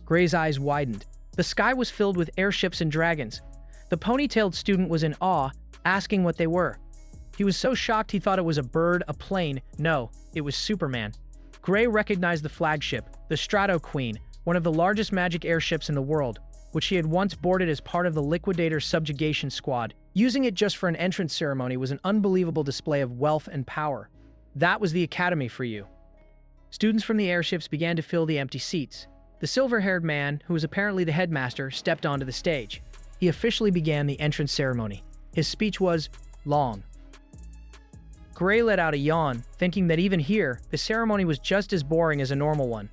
Gray's eyes widened. The sky was filled with airships and dragons. The ponytailed student was in awe, asking what they were. He was so shocked he thought it was a bird, a plane. No, it was Superman. Gray recognized the flagship, the Strato Queen, one of the largest magic airships in the world, which he had once boarded as part of the Liquidator subjugation squad. Using it just for an entrance ceremony was an unbelievable display of wealth and power. That was the academy for you. Students from the airships began to fill the empty seats. The silver-haired man, who was apparently the headmaster, stepped onto the stage. He officially began the entrance ceremony. His speech was long. Gray let out a yawn, thinking that even here, the ceremony was just as boring as a normal one.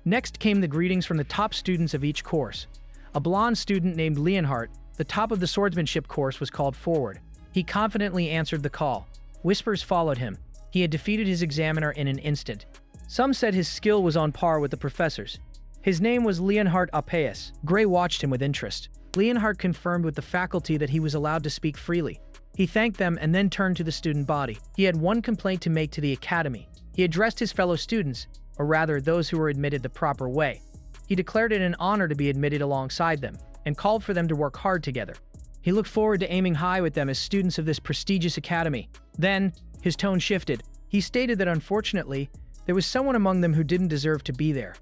Next came the greetings from the top students of each course. A blonde student named Leonhardt, the top of the swordsmanship course, was called forward. He confidently answered the call. Whispers followed him. He had defeated his examiner in an instant. Some said his skill was on par with the professor's. His name was Leonhardt Apaeus. Gray watched him with interest. Leonhardt confirmed with the faculty that he was allowed to speak freely. He thanked them and then turned to the student body. He had one complaint to make to the academy. He addressed his fellow students, or rather those who were admitted the proper way. He declared it an honor to be admitted alongside them, and called for them to work hard together. He looked forward to aiming high with them as students of this prestigious academy. Then, his tone shifted. He stated that unfortunately, there was someone among them who didn't deserve to be there.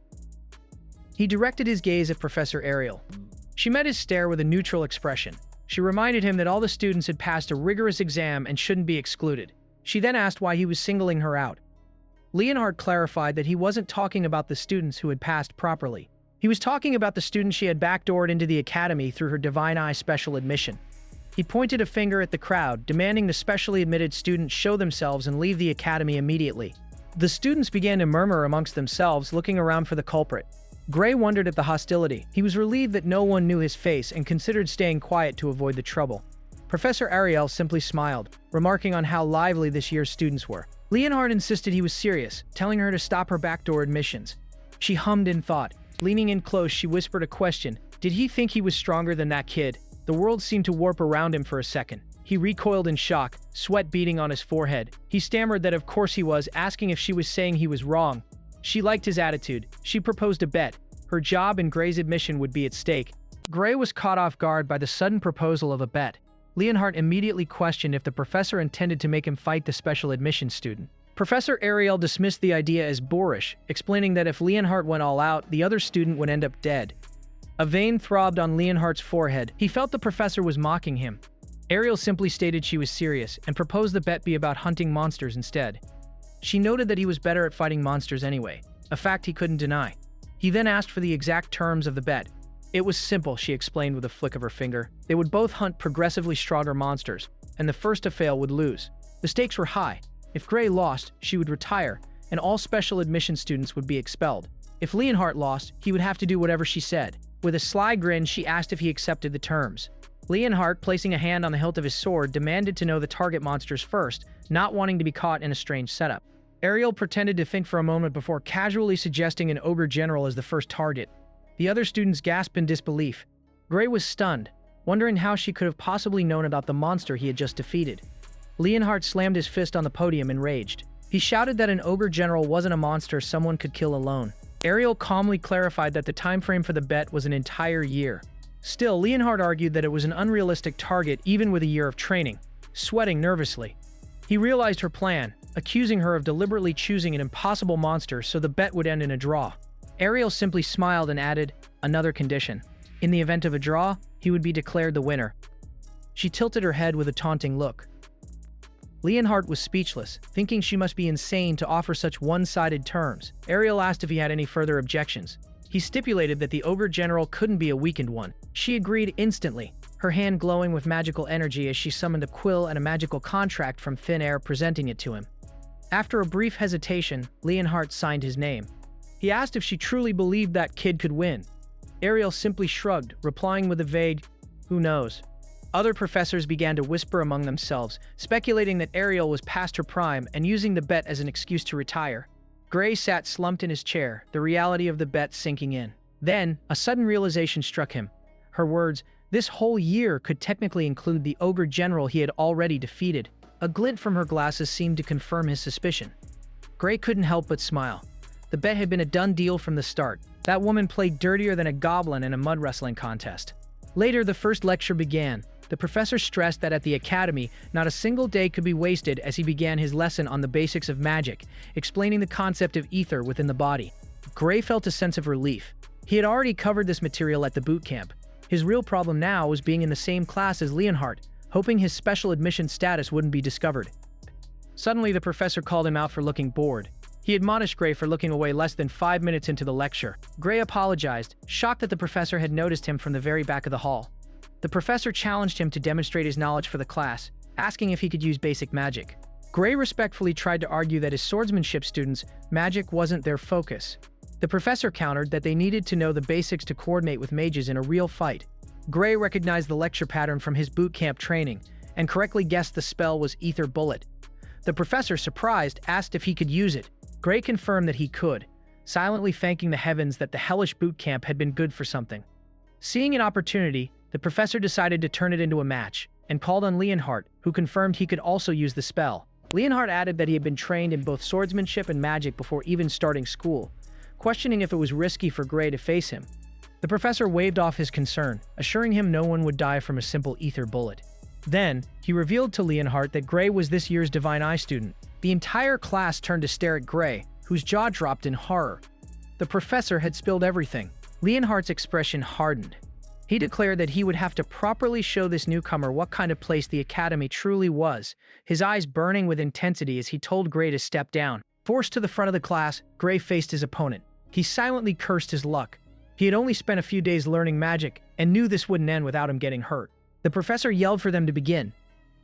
He directed his gaze at Professor Ariel. She met his stare with a neutral expression. She reminded him that all the students had passed a rigorous exam and shouldn't be excluded. She then asked why he was singling her out. Leonhardt clarified that he wasn't talking about the students who had passed properly. He was talking about the student she had backdoored into the academy through her Divine Eye special admission. He pointed a finger at the crowd, demanding the specially admitted students show themselves and leave the academy immediately. The students began to murmur amongst themselves, looking around for the culprit. Gray wondered at the hostility. He was relieved that no one knew his face and considered staying quiet to avoid the trouble. Professor Ariel simply smiled, remarking on how lively this year's students were. Leonhard insisted he was serious, telling her to stop her backdoor admissions. She hummed in thought. Leaning in close, she whispered a question. Did he think he was stronger than that kid? The world seemed to warp around him for a second. He recoiled in shock, sweat beading on his forehead. He stammered that of course he was, asking if she was saying he was wrong. She liked his attitude. She proposed a bet. Her job and Gray's admission would be at stake. Gray was caught off guard by the sudden proposal of a bet. Leonhard immediately questioned if the professor intended to make him fight the special admissions student. Professor Ariel dismissed the idea as boorish, explaining that if Leonhard went all out, the other student would end up dead. A vein throbbed on Leonhard's forehead. He felt the professor was mocking him. Ariel simply stated she was serious and proposed the bet be about hunting monsters instead. She noted that he was better at fighting monsters anyway, a fact he couldn't deny. He then asked for the exact terms of the bet. It was simple, she explained with a flick of her finger. They would both hunt progressively stronger monsters, and the first to fail would lose. The stakes were high. If Gray lost, she would retire, and all special admission students would be expelled. If Leonhard lost, he would have to do whatever she said. With a sly grin, she asked if he accepted the terms. Leonhard, placing a hand on the hilt of his sword, demanded to know the target monsters first, not wanting to be caught in a strange setup. Ariel pretended to think for a moment before casually suggesting an ogre general as the first target. The other students gasped in disbelief. Gray was stunned, wondering how she could have possibly known about the monster he had just defeated. Leonhard slammed his fist on the podium, enraged. He shouted that an ogre general wasn't a monster someone could kill alone. Ariel calmly clarified that the time frame for the bet was an entire year. Still, Leonhard argued that it was an unrealistic target even with a year of training, sweating nervously. He realized her plan, accusing her of deliberately choosing an impossible monster so the bet would end in a draw. Ariel simply smiled and added, another condition. In the event of a draw, he would be declared the winner. She tilted her head with a taunting look. Leonhard was speechless, thinking she must be insane to offer such one-sided terms. Ariel asked if he had any further objections. He stipulated that the ogre general couldn't be a weakened one. She agreed instantly, her hand glowing with magical energy as she summoned a quill and a magical contract from thin air, presenting it to him. After a brief hesitation, Leonhard signed his name. He asked if she truly believed that kid could win. Ariel simply shrugged, replying with a vague, "Who knows?" Other professors began to whisper among themselves, speculating that Ariel was past her prime and using the bet as an excuse to retire. Gray sat slumped in his chair, the reality of the bet sinking in. Then, a sudden realization struck him. Her words, this whole year, could technically include the ogre general he had already defeated. A glint from her glasses seemed to confirm his suspicion. Gray couldn't help but smile. The bet had been a done deal from the start. That woman played dirtier than a goblin in a mud wrestling contest. Later, the first lecture began. The professor stressed that at the academy, not a single day could be wasted as he began his lesson on the basics of magic, explaining the concept of ether within the body. Gray felt a sense of relief. He had already covered this material at the boot camp. His real problem now was being in the same class as Leonhard, hoping his special admission status wouldn't be discovered. Suddenly, the professor called him out for looking bored. He admonished Gray for looking away less than 5 minutes into the lecture. Gray apologized, shocked that the professor had noticed him from the very back of the hall. The professor challenged him to demonstrate his knowledge for the class, asking if he could use basic magic. Gray respectfully tried to argue that as swordsmanship students, magic wasn't their focus. The professor countered that they needed to know the basics to coordinate with mages in a real fight. Gray recognized the lecture pattern from his boot camp training, and correctly guessed the spell was Ether Bullet. The professor, surprised, asked if he could use it. Gray confirmed that he could, silently thanking the heavens that the hellish boot camp had been good for something. Seeing an opportunity, the professor decided to turn it into a match, and called on Leonhard, who confirmed he could also use the spell. Leonhard added that he had been trained in both swordsmanship and magic before even starting school, questioning if it was risky for Gray to face him. The professor waved off his concern, assuring him no one would die from a simple ether bullet. Then, he revealed to Leonhard that Gray was this year's Divine Eye student. The entire class turned to stare at Gray, whose jaw dropped in horror. The professor had spilled everything. Leonhard's expression hardened. He declared that he would have to properly show this newcomer what kind of place the academy truly was, his eyes burning with intensity as he told Gray to step down. Forced to the front of the class, Gray faced his opponent. He silently cursed his luck. He had only spent a few days learning magic, and knew this wouldn't end without him getting hurt. The professor yelled for them to begin.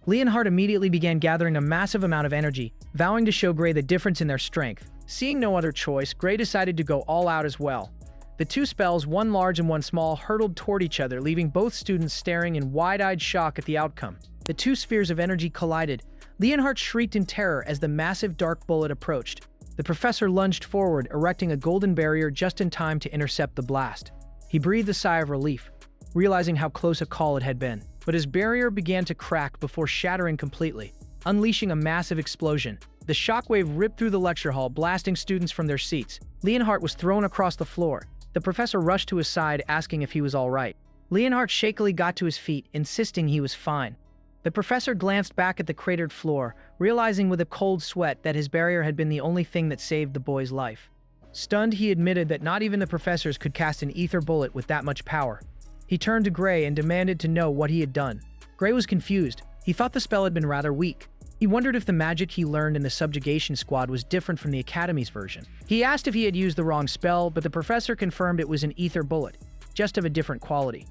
Leonhard immediately began gathering a massive amount of energy, vowing to show Gray the difference in their strength. Seeing no other choice, Gray decided to go all out as well. The two spells, one large and one small, hurtled toward each other, leaving both students staring in wide-eyed shock at the outcome. The two spheres of energy collided. Leonhardt shrieked in terror as the massive dark bullet approached. The professor lunged forward, erecting a golden barrier just in time to intercept the blast. He breathed a sigh of relief, realizing how close a call it had been. But his barrier began to crack before shattering completely, unleashing a massive explosion. The shockwave ripped through the lecture hall, blasting students from their seats. Leonhardt was thrown across the floor. The professor rushed to his side, asking if he was all right. Leonhardt shakily got to his feet, insisting he was fine. The professor glanced back at the cratered floor, realizing with a cold sweat that his barrier had been the only thing that saved the boy's life. Stunned, he admitted that not even the professors could cast an ether bullet with that much power. He turned to Gray and demanded to know what he had done. Gray was confused. He thought the spell had been rather weak. He wondered if the magic he learned in the subjugation squad was different from the Academy's version. He asked if he had used the wrong spell, but the professor confirmed it was an ether bullet, just of a different quality.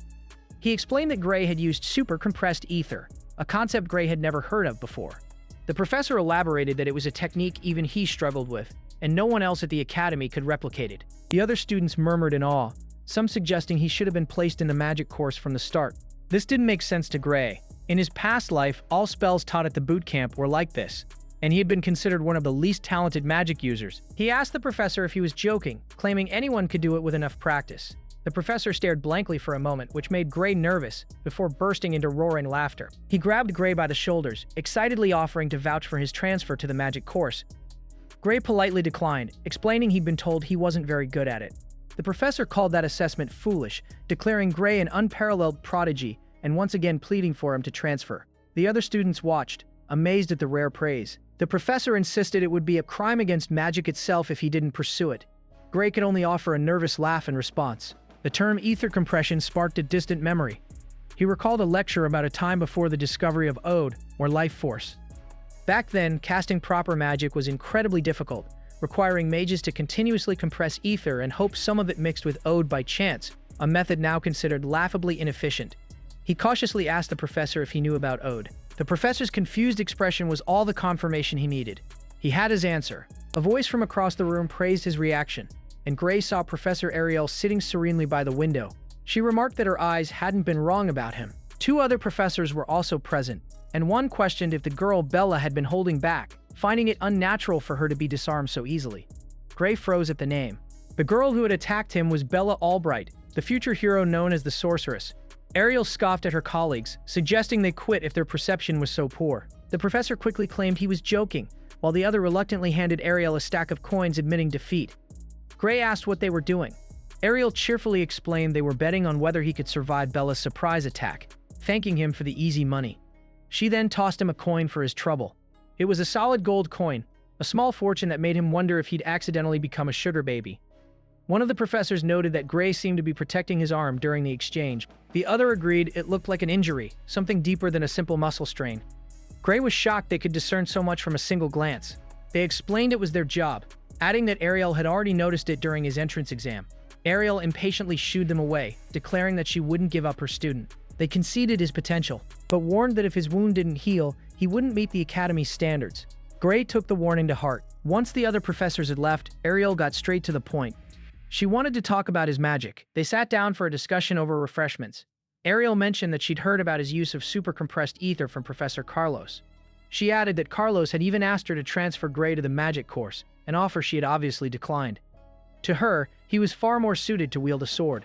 He explained that Gray had used super compressed ether, a concept Gray had never heard of before. The professor elaborated that it was a technique even he struggled with, and no one else at the Academy could replicate it. The other students murmured in awe, some suggesting he should have been placed in the magic course from the start. This didn't make sense to Gray. In his past life, all spells taught at the boot camp were like this, and he had been considered one of the least talented magic users. He asked the professor if he was joking, claiming anyone could do it with enough practice. The professor stared blankly for a moment, which made Gray nervous, before bursting into roaring laughter. He grabbed Gray by the shoulders, excitedly offering to vouch for his transfer to the magic course. Gray politely declined, explaining he'd been told he wasn't very good at it. The professor called that assessment foolish, declaring Gray an unparalleled prodigy and once again pleading for him to transfer. The other students watched, amazed at the rare praise. The professor insisted it would be a crime against magic itself if he didn't pursue it. Gray could only offer a nervous laugh in response. The term ether compression sparked a distant memory. He recalled a lecture about a time before the discovery of Ode, or life force. Back then, casting proper magic was incredibly difficult, requiring mages to continuously compress ether and hope some of it mixed with Ode by chance, a method now considered laughably inefficient. He cautiously asked the professor if he knew about Ode. The professor's confused expression was all the confirmation he needed. He had his answer. A voice from across the room praised his reaction, and Gray saw Professor Ariel sitting serenely by the window. She remarked that her eyes hadn't been wrong about him. Two other professors were also present, and one questioned if the girl Bella had been holding back, finding it unnatural for her to be disarmed so easily. Gray froze at the name. The girl who had attacked him was Bella Albright, the future hero known as the Sorceress. Ariel scoffed at her colleagues, suggesting they quit if their perception was so poor. The professor quickly claimed he was joking, while the other reluctantly handed Ariel a stack of coins admitting defeat. Gray asked what they were doing. Ariel cheerfully explained they were betting on whether he could survive Bella's surprise attack, thanking him for the easy money. She then tossed him a coin for his trouble. It was a solid gold coin, a small fortune that made him wonder if he'd accidentally become a sugar baby. One of the professors noted that Gray seemed to be protecting his arm during the exchange. The other agreed it looked like an injury, something deeper than a simple muscle strain. Gray was shocked they could discern so much from a single glance. They explained it was their job, adding that Ariel had already noticed it during his entrance exam. Ariel impatiently shooed them away, declaring that she wouldn't give up her student. They conceded his potential, but warned that if his wound didn't heal, he wouldn't meet the Academy's standards. Gray took the warning to heart. Once the other professors had left, Ariel got straight to the point. She wanted to talk about his magic. They sat down for a discussion over refreshments. Ariel mentioned that she'd heard about his use of super compressed ether from Professor Carlos. She added that Carlos had even asked her to transfer Gray to the magic course, an offer she had obviously declined. To her, he was far more suited to wield a sword.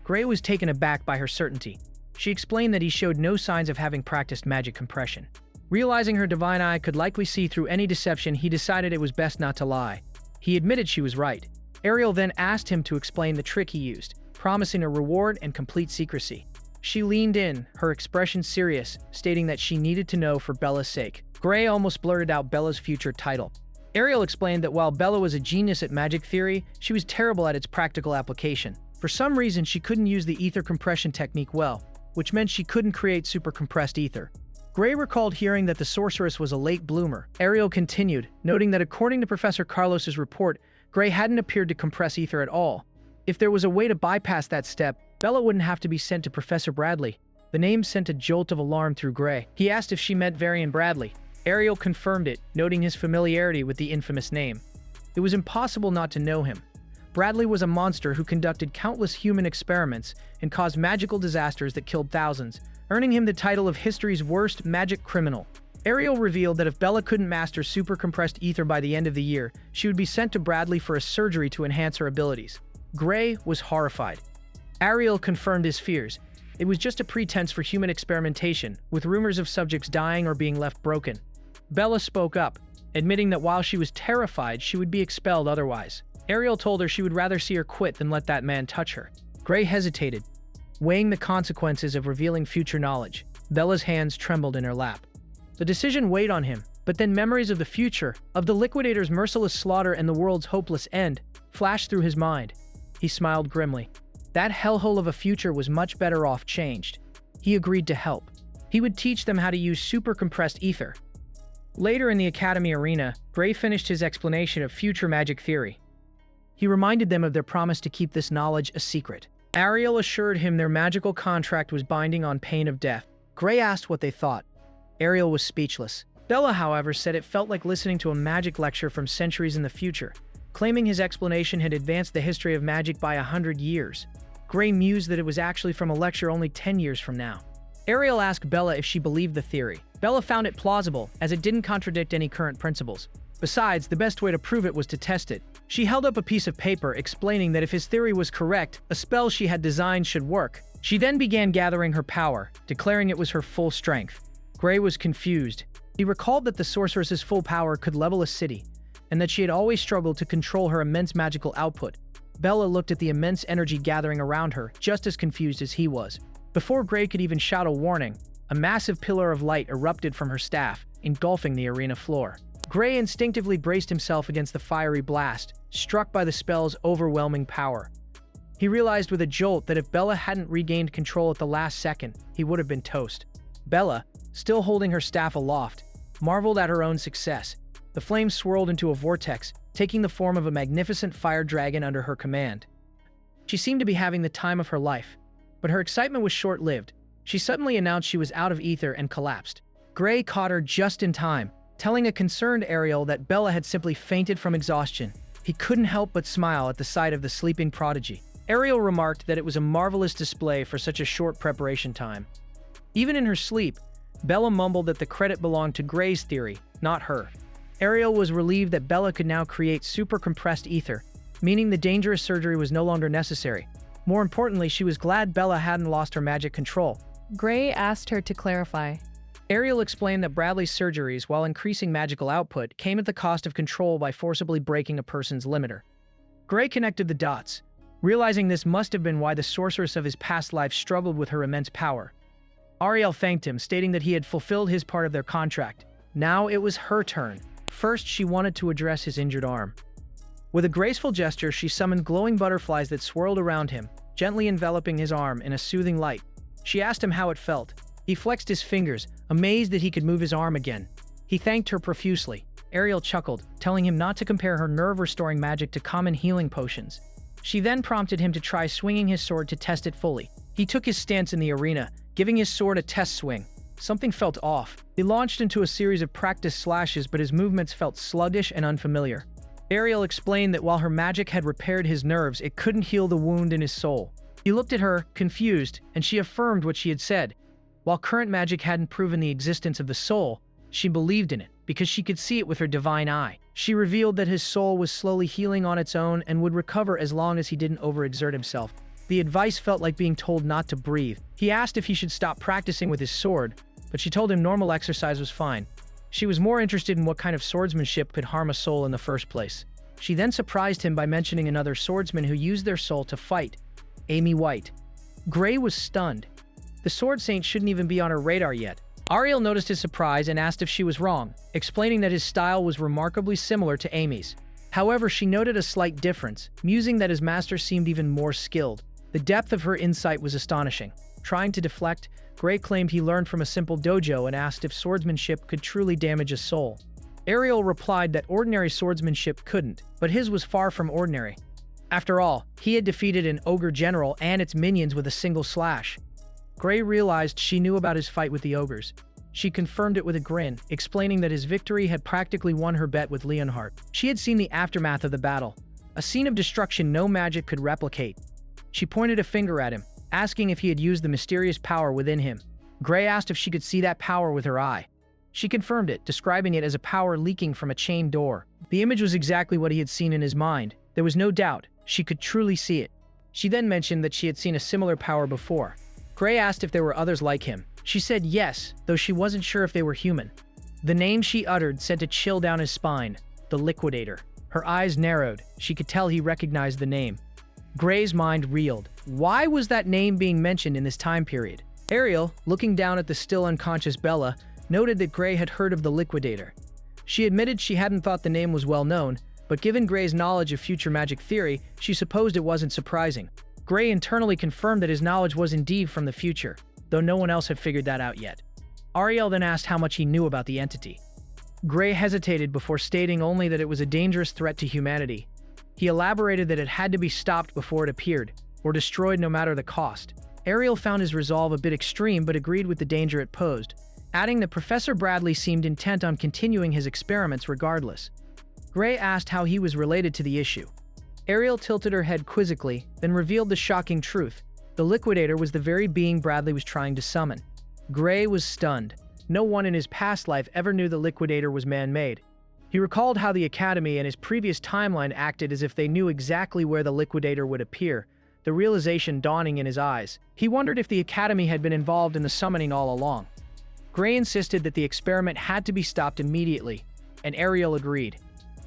Gray was taken aback by her certainty. She explained that he showed no signs of having practiced magic compression. Realizing her divine eye could likely see through any deception, he decided it was best not to lie. He admitted she was right. Ariel then asked him to explain the trick he used, promising a reward and complete secrecy. She leaned in, her expression serious, stating that she needed to know for Bella's sake. Gray almost blurted out Bella's future title. Ariel explained that while Bella was a genius at magic theory, she was terrible at its practical application. For some reason, she couldn't use the ether compression technique well, which meant she couldn't create super compressed ether. Gray recalled hearing that the sorceress was a late bloomer. Ariel continued, noting that according to Professor Carlos's report, Gray hadn't appeared to compress ether at all. If there was a way to bypass that step, Bella wouldn't have to be sent to Professor Bradley. The name sent a jolt of alarm through Gray. He asked if she meant Varian Bradley. Ariel confirmed it, noting his familiarity with the infamous name. It was impossible not to know him. Bradley was a monster who conducted countless human experiments and caused magical disasters that killed thousands, earning him the title of history's worst magic criminal. Ariel revealed that if Bella couldn't master super compressed ether by the end of the year, she would be sent to Bradley for a surgery to enhance her abilities. Gray was horrified. Ariel confirmed his fears. It was just a pretense for human experimentation, with rumors of subjects dying or being left broken. Bella spoke up, admitting that while she was terrified, she would be expelled otherwise. Ariel told her she would rather see her quit than let that man touch her. Gray hesitated, weighing the consequences of revealing future knowledge. Bella's hands trembled in her lap. The decision weighed on him, but then memories of the future, of the Liquidator's merciless slaughter and the world's hopeless end, flashed through his mind. He smiled grimly. That hellhole of a future was much better off changed. He agreed to help. He would teach them how to use super compressed ether. Later in the Academy arena, Gray finished his explanation of future magic theory. He reminded them of their promise to keep this knowledge a secret. Ariel assured him their magical contract was binding on pain of death. Gray asked what they thought. Ariel was speechless. Bella, however, said it felt like listening to a magic lecture from centuries in the future, claiming his explanation had advanced the history of magic by 100 years. Gray mused that it was actually from a lecture only 10 years from now. Ariel asked Bella if she believed the theory. Bella found it plausible, as it didn't contradict any current principles. Besides, the best way to prove it was to test it. She held up a piece of paper explaining that if his theory was correct, a spell she had designed should work. She then began gathering her power, declaring it was her full strength. Gray was confused. He recalled that the sorceress's full power could level a city, and that she had always struggled to control her immense magical output. Bella looked at the immense energy gathering around her, just as confused as he was. Before Gray could even shout a warning, a massive pillar of light erupted from her staff, engulfing the arena floor. Gray instinctively braced himself against the fiery blast, struck by the spell's overwhelming power. He realized with a jolt that if Bella hadn't regained control at the last second, he would have been toast. Bella, still holding her staff aloft, marveled at her own success. The flames swirled into a vortex, taking the form of a magnificent fire dragon under her command. She seemed to be having the time of her life, but her excitement was short-lived. She suddenly announced she was out of ether and collapsed. Gray caught her just in time, telling a concerned Ariel that Bella had simply fainted from exhaustion. He couldn't help but smile at the sight of the sleeping prodigy. Ariel remarked that it was a marvelous display for such a short preparation time. Even in her sleep, Bella mumbled that the credit belonged to Gray's theory, not her. Ariel was relieved that Bella could now create super compressed ether, meaning the dangerous surgery was no longer necessary. More importantly, she was glad Bella hadn't lost her magic control. Gray asked her to clarify. Ariel explained that Bradley's surgeries, while increasing magical output, came at the cost of control by forcibly breaking a person's limiter. Gray connected the dots, realizing this must have been why the sorceress of his past life struggled with her immense power. Ariel thanked him, stating that he had fulfilled his part of their contract. Now it was her turn. First, she wanted to address his injured arm. With a graceful gesture, she summoned glowing butterflies that swirled around him, gently enveloping his arm in a soothing light. She asked him how it felt. He flexed his fingers, amazed that he could move his arm again. He thanked her profusely. Ariel chuckled, telling him not to compare her nerve-restoring magic to common healing potions. She then prompted him to try swinging his sword to test it fully. He took his stance in the arena, giving his sword a test swing. Something felt off. He launched into a series of practice slashes, but his movements felt sluggish and unfamiliar. Ariel explained that while her magic had repaired his nerves, it couldn't heal the wound in his soul. He looked at her, confused, and she affirmed what she had said. While current magic hadn't proven the existence of the soul, she believed in it, because she could see it with her divine eye. She revealed that his soul was slowly healing on its own and would recover as long as he didn't overexert himself. The advice felt like being told not to breathe. He asked if he should stop practicing with his sword, but she told him normal exercise was fine. She was more interested in what kind of swordsmanship could harm a soul in the first place. She then surprised him by mentioning another swordsman who used their soul to fight, Amy White. Gray was stunned. The Sword Saint shouldn't even be on her radar yet. Ariel noticed his surprise and asked if she was wrong, explaining that his style was remarkably similar to Amy's. However, she noted a slight difference, musing that his master seemed even more skilled. The depth of her insight was astonishing. Trying to deflect, Gray claimed he learned from a simple dojo and asked if swordsmanship could truly damage a soul. Ariel replied that ordinary swordsmanship couldn't, but his was far from ordinary. After all, he had defeated an ogre general and its minions with a single slash. Gray realized she knew about his fight with the ogres. She confirmed it with a grin, explaining that his victory had practically won her bet with Leonhardt. She had seen the aftermath of the battle, a scene of destruction no magic could replicate. She pointed a finger at him, asking if he had used the mysterious power within him. Gray asked if she could see that power with her eye. She confirmed it, describing it as a power leaking from a chained door. The image was exactly what he had seen in his mind. There was no doubt, she could truly see it. She then mentioned that she had seen a similar power before. Gray asked if there were others like him. She said yes, though she wasn't sure if they were human. The name she uttered sent a chill down his spine, the Liquidator. Her eyes narrowed. She could tell he recognized the name. Gray's mind reeled. Why was that name being mentioned in this time period? Ariel, looking down at the still unconscious Bella, noted that Gray had heard of the Liquidator. She admitted she hadn't thought the name was well known, but given Gray's knowledge of future magic theory, she supposed it wasn't surprising. Gray internally confirmed that his knowledge was indeed from the future, though no one else had figured that out yet. Ariel then asked how much he knew about the entity. Gray hesitated before stating only that it was a dangerous threat to humanity. He elaborated that it had to be stopped before it appeared, or destroyed no matter the cost. Ariel found his resolve a bit extreme but agreed with the danger it posed, adding that Professor Bradley seemed intent on continuing his experiments regardless. Gray asked how he was related to the issue. Ariel tilted her head quizzically, then revealed the shocking truth. The Liquidator was the very being Bradley was trying to summon. Gray was stunned. No one in his past life ever knew the Liquidator was man-made. He recalled how the Academy and his previous timeline acted as if they knew exactly where the Liquidator would appear, the realization dawning in his eyes. He wondered if the Academy had been involved in the summoning all along. Gray insisted that the experiment had to be stopped immediately, and Ariel agreed.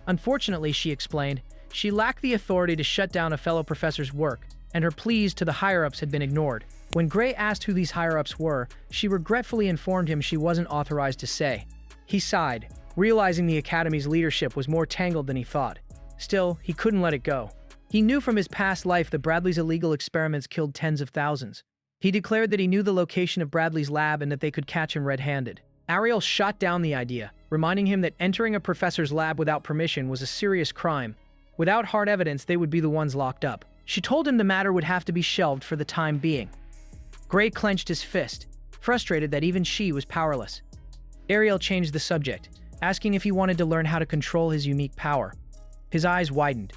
Unfortunately, she explained, she lacked the authority to shut down a fellow professor's work, and her pleas to the higher-ups had been ignored. When Gray asked who these higher-ups were, she regretfully informed him she wasn't authorized to say. He sighed, realizing the Academy's leadership was more tangled than he thought. Still, he couldn't let it go. He knew from his past life that Bradley's illegal experiments killed tens of thousands. He declared that he knew the location of Bradley's lab and that they could catch him red-handed. Ariel shot down the idea, reminding him that entering a professor's lab without permission was a serious crime. Without hard evidence, they would be the ones locked up. She told him the matter would have to be shelved for the time being. Gray clenched his fist, frustrated that even she was powerless. Ariel changed the subject, asking if he wanted to learn how to control his unique power. His eyes widened.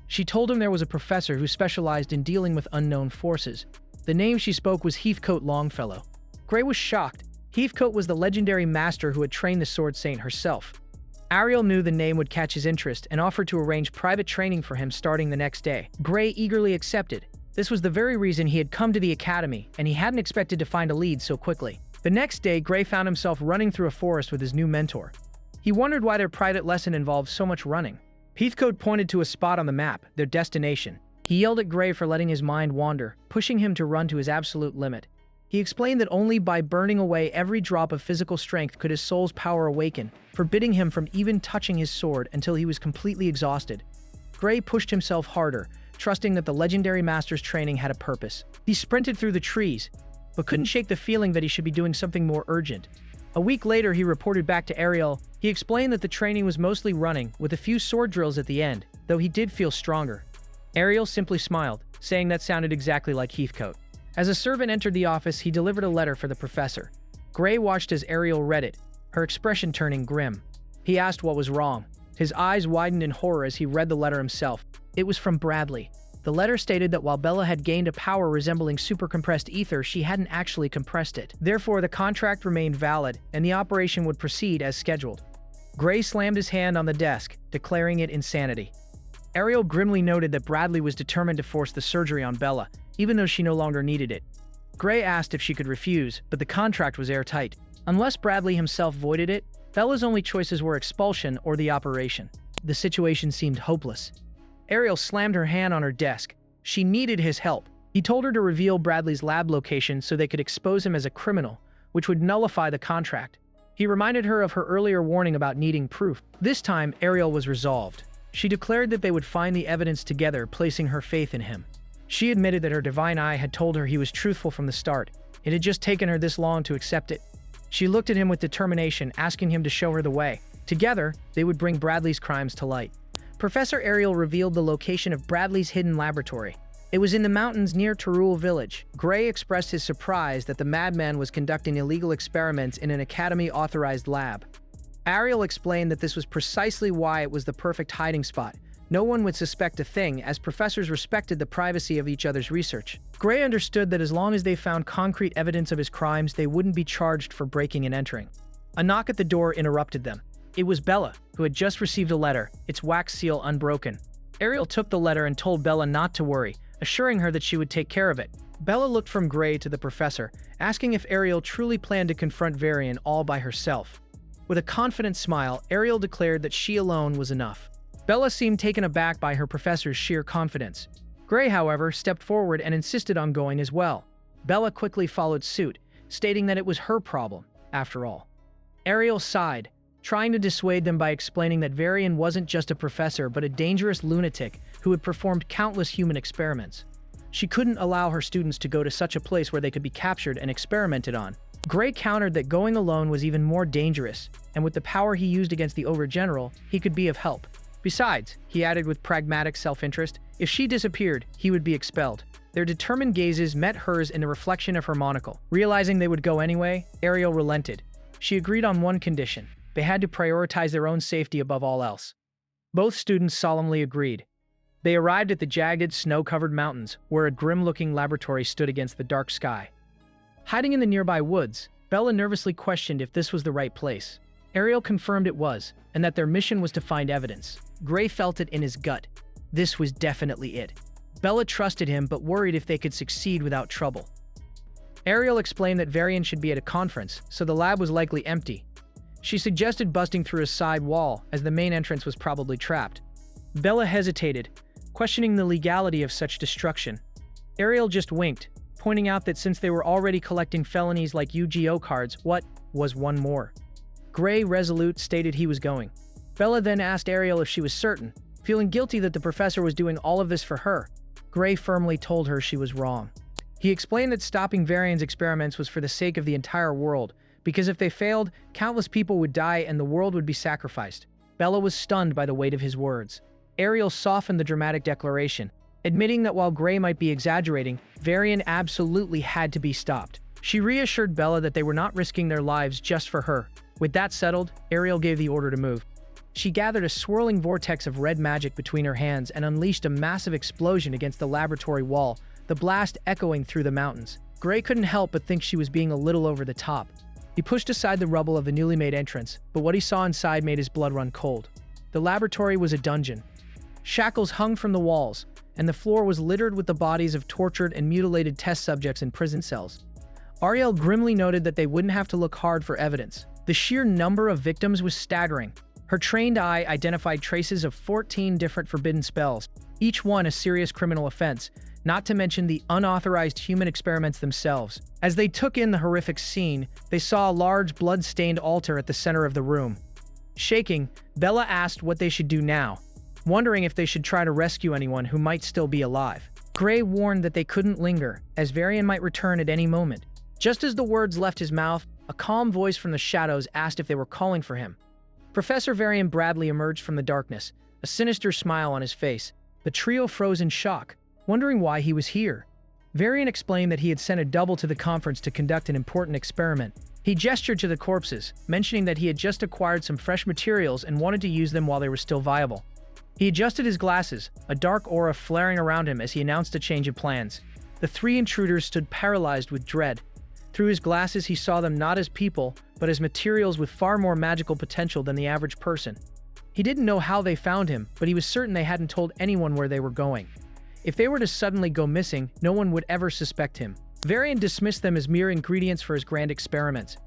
She told him there was a professor who specialized in dealing with unknown forces. The name she spoke was Heathcote Longfellow. Gray was shocked. Heathcote was the legendary master who had trained the Sword Saint herself. Ariel knew the name would catch his interest and offered to arrange private training for him starting the next day. Gray eagerly accepted. This was the very reason he had come to the Academy, and he hadn't expected to find a lead so quickly. The next day, Gray found himself running through a forest with his new mentor. He wondered why their private lesson involved so much running. Heathcote pointed to a spot on the map, their destination. He yelled at Gray for letting his mind wander, pushing him to run to his absolute limit. He explained that only by burning away every drop of physical strength could his soul's power awaken, forbidding him from even touching his sword until he was completely exhausted. Gray pushed himself harder, trusting that the legendary master's training had a purpose. He sprinted through the trees, but couldn't shake the feeling that he should be doing something more urgent. A week later, he reported back to Ariel. He explained that the training was mostly running, with a few sword drills at the end, though he did feel stronger. Ariel simply smiled, saying that sounded exactly like Heathcote. As a servant entered the office, he delivered a letter for the professor. Gray watched as Ariel read it, her expression turning grim. He asked what was wrong. His eyes widened in horror as he read the letter himself. It was from Bradley. The letter stated that while Bella had gained a power resembling supercompressed ether, she hadn't actually compressed it. Therefore, the contract remained valid, and the operation would proceed as scheduled. Gray slammed his hand on the desk, declaring it insanity. Ariel grimly noted that Bradley was determined to force the surgery on Bella, even though she no longer needed it. Gray asked if she could refuse, but the contract was airtight. Unless Bradley himself voided it, Bella's only choices were expulsion or the operation. The situation seemed hopeless. Ariel slammed her hand on her desk. She needed his help. He told her to reveal Bradley's lab location so they could expose him as a criminal, which would nullify the contract. He reminded her of her earlier warning about needing proof. This time, Ariel was resolved. She declared that they would find the evidence together, placing her faith in him. She admitted that her divine eye had told her he was truthful from the start. It had just taken her this long to accept it. She looked at him with determination, asking him to show her the way. Together, they would bring Bradley's crimes to light. Professor Ariel revealed the location of Bradley's hidden laboratory. It was in the mountains near Torul village. Gray expressed his surprise that the madman was conducting illegal experiments in an Academy-authorized lab. Ariel explained that this was precisely why it was the perfect hiding spot. No one would suspect a thing, as professors respected the privacy of each other's research. Gray understood that as long as they found concrete evidence of his crimes, they wouldn't be charged for breaking and entering. A knock at the door interrupted them. It was Bella, who had just received a letter, its wax seal unbroken. Ariel took the letter and told Bella not to worry, assuring her that she would take care of it. Bella looked from Gray to the professor, asking if Ariel truly planned to confront Varian all by herself. With a confident smile, Ariel declared that she alone was enough. Bella seemed taken aback by her professor's sheer confidence. Gray, however, stepped forward and insisted on going as well. Bella quickly followed suit, stating that it was her problem, after all. Ariel sighed, trying to dissuade them by explaining that Varian wasn't just a professor but a dangerous lunatic who had performed countless human experiments. She couldn't allow her students to go to such a place where they could be captured and experimented on. Gray countered that going alone was even more dangerous, and with the power he used against the Overgeneral, he could be of help. Besides, he added with pragmatic self-interest, if she disappeared, he would be expelled. Their determined gazes met hers in the reflection of her monocle. Realizing they would go anyway, Ariel relented. She agreed on one condition. They had to prioritize their own safety above all else. Both students solemnly agreed. They arrived at the jagged, snow-covered mountains, where a grim-looking laboratory stood against the dark sky. Hiding in the nearby woods, Bella nervously questioned if this was the right place. Ariel confirmed it was, and that their mission was to find evidence. Gray felt it in his gut. This was definitely it. Bella trusted him but worried if they could succeed without trouble. Ariel explained that Varian should be at a conference, so the lab was likely empty. She suggested busting through a side wall, as the main entrance was probably trapped. Bella hesitated, questioning the legality of such destruction. Ariel just winked, pointing out that since they were already collecting felonies like Yu-Gi-Oh cards, what was one more? Gray, resolute, stated he was going. Bella then asked Ariel if she was certain, feeling guilty that the professor was doing all of this for her. Gray firmly told her she was wrong. He explained that stopping Varian's experiments was for the sake of the entire world, because if they failed, countless people would die and the world would be sacrificed. Bella was stunned by the weight of his words. Ariel softened the dramatic declaration, admitting that while Gray might be exaggerating, Varian absolutely had to be stopped. She reassured Bella that they were not risking their lives just for her. With that settled, Ariel gave the order to move. She gathered a swirling vortex of red magic between her hands and unleashed a massive explosion against the laboratory wall, the blast echoing through the mountains. Gray couldn't help but think she was being a little over the top. He pushed aside the rubble of the newly made entrance, but what he saw inside made his blood run cold. The laboratory was a dungeon. Shackles hung from the walls, and the floor was littered with the bodies of tortured and mutilated test subjects in prison cells. Ariel grimly noted that they wouldn't have to look hard for evidence. The sheer number of victims was staggering. Her trained eye identified traces of 14 different forbidden spells, each one a serious criminal offense, not to mention the unauthorized human experiments themselves. As they took in the horrific scene, they saw a large blood-stained altar at the center of the room. Shaking, Bella asked what they should do now, wondering if they should try to rescue anyone who might still be alive. Gray warned that they couldn't linger, as Varian might return at any moment. Just as the words left his mouth, a calm voice from the shadows asked if they were calling for him. Professor Varian Bradley emerged from the darkness, a sinister smile on his face. The trio froze in shock, wondering why he was here. Varian explained that he had sent a double to the conference to conduct an important experiment. He gestured to the corpses, mentioning that he had just acquired some fresh materials and wanted to use them while they were still viable. He adjusted his glasses, a dark aura flaring around him as he announced a change of plans. The three intruders stood paralyzed with dread. Through his glasses, he saw them not as people, but as materials with far more magical potential than the average person. He didn't know how they found him, but he was certain they hadn't told anyone where they were going. If they were to suddenly go missing, no one would ever suspect him. Varian dismissed them as mere ingredients for his grand experiments.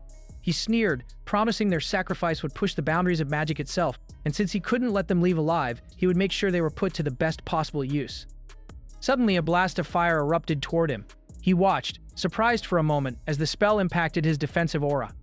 He sneered, promising their sacrifice would push the boundaries of magic itself, and since he couldn't let them leave alive, he would make sure they were put to the best possible use. Suddenly, a blast of fire erupted toward him. He watched, surprised for a moment, as the spell impacted his defensive aura.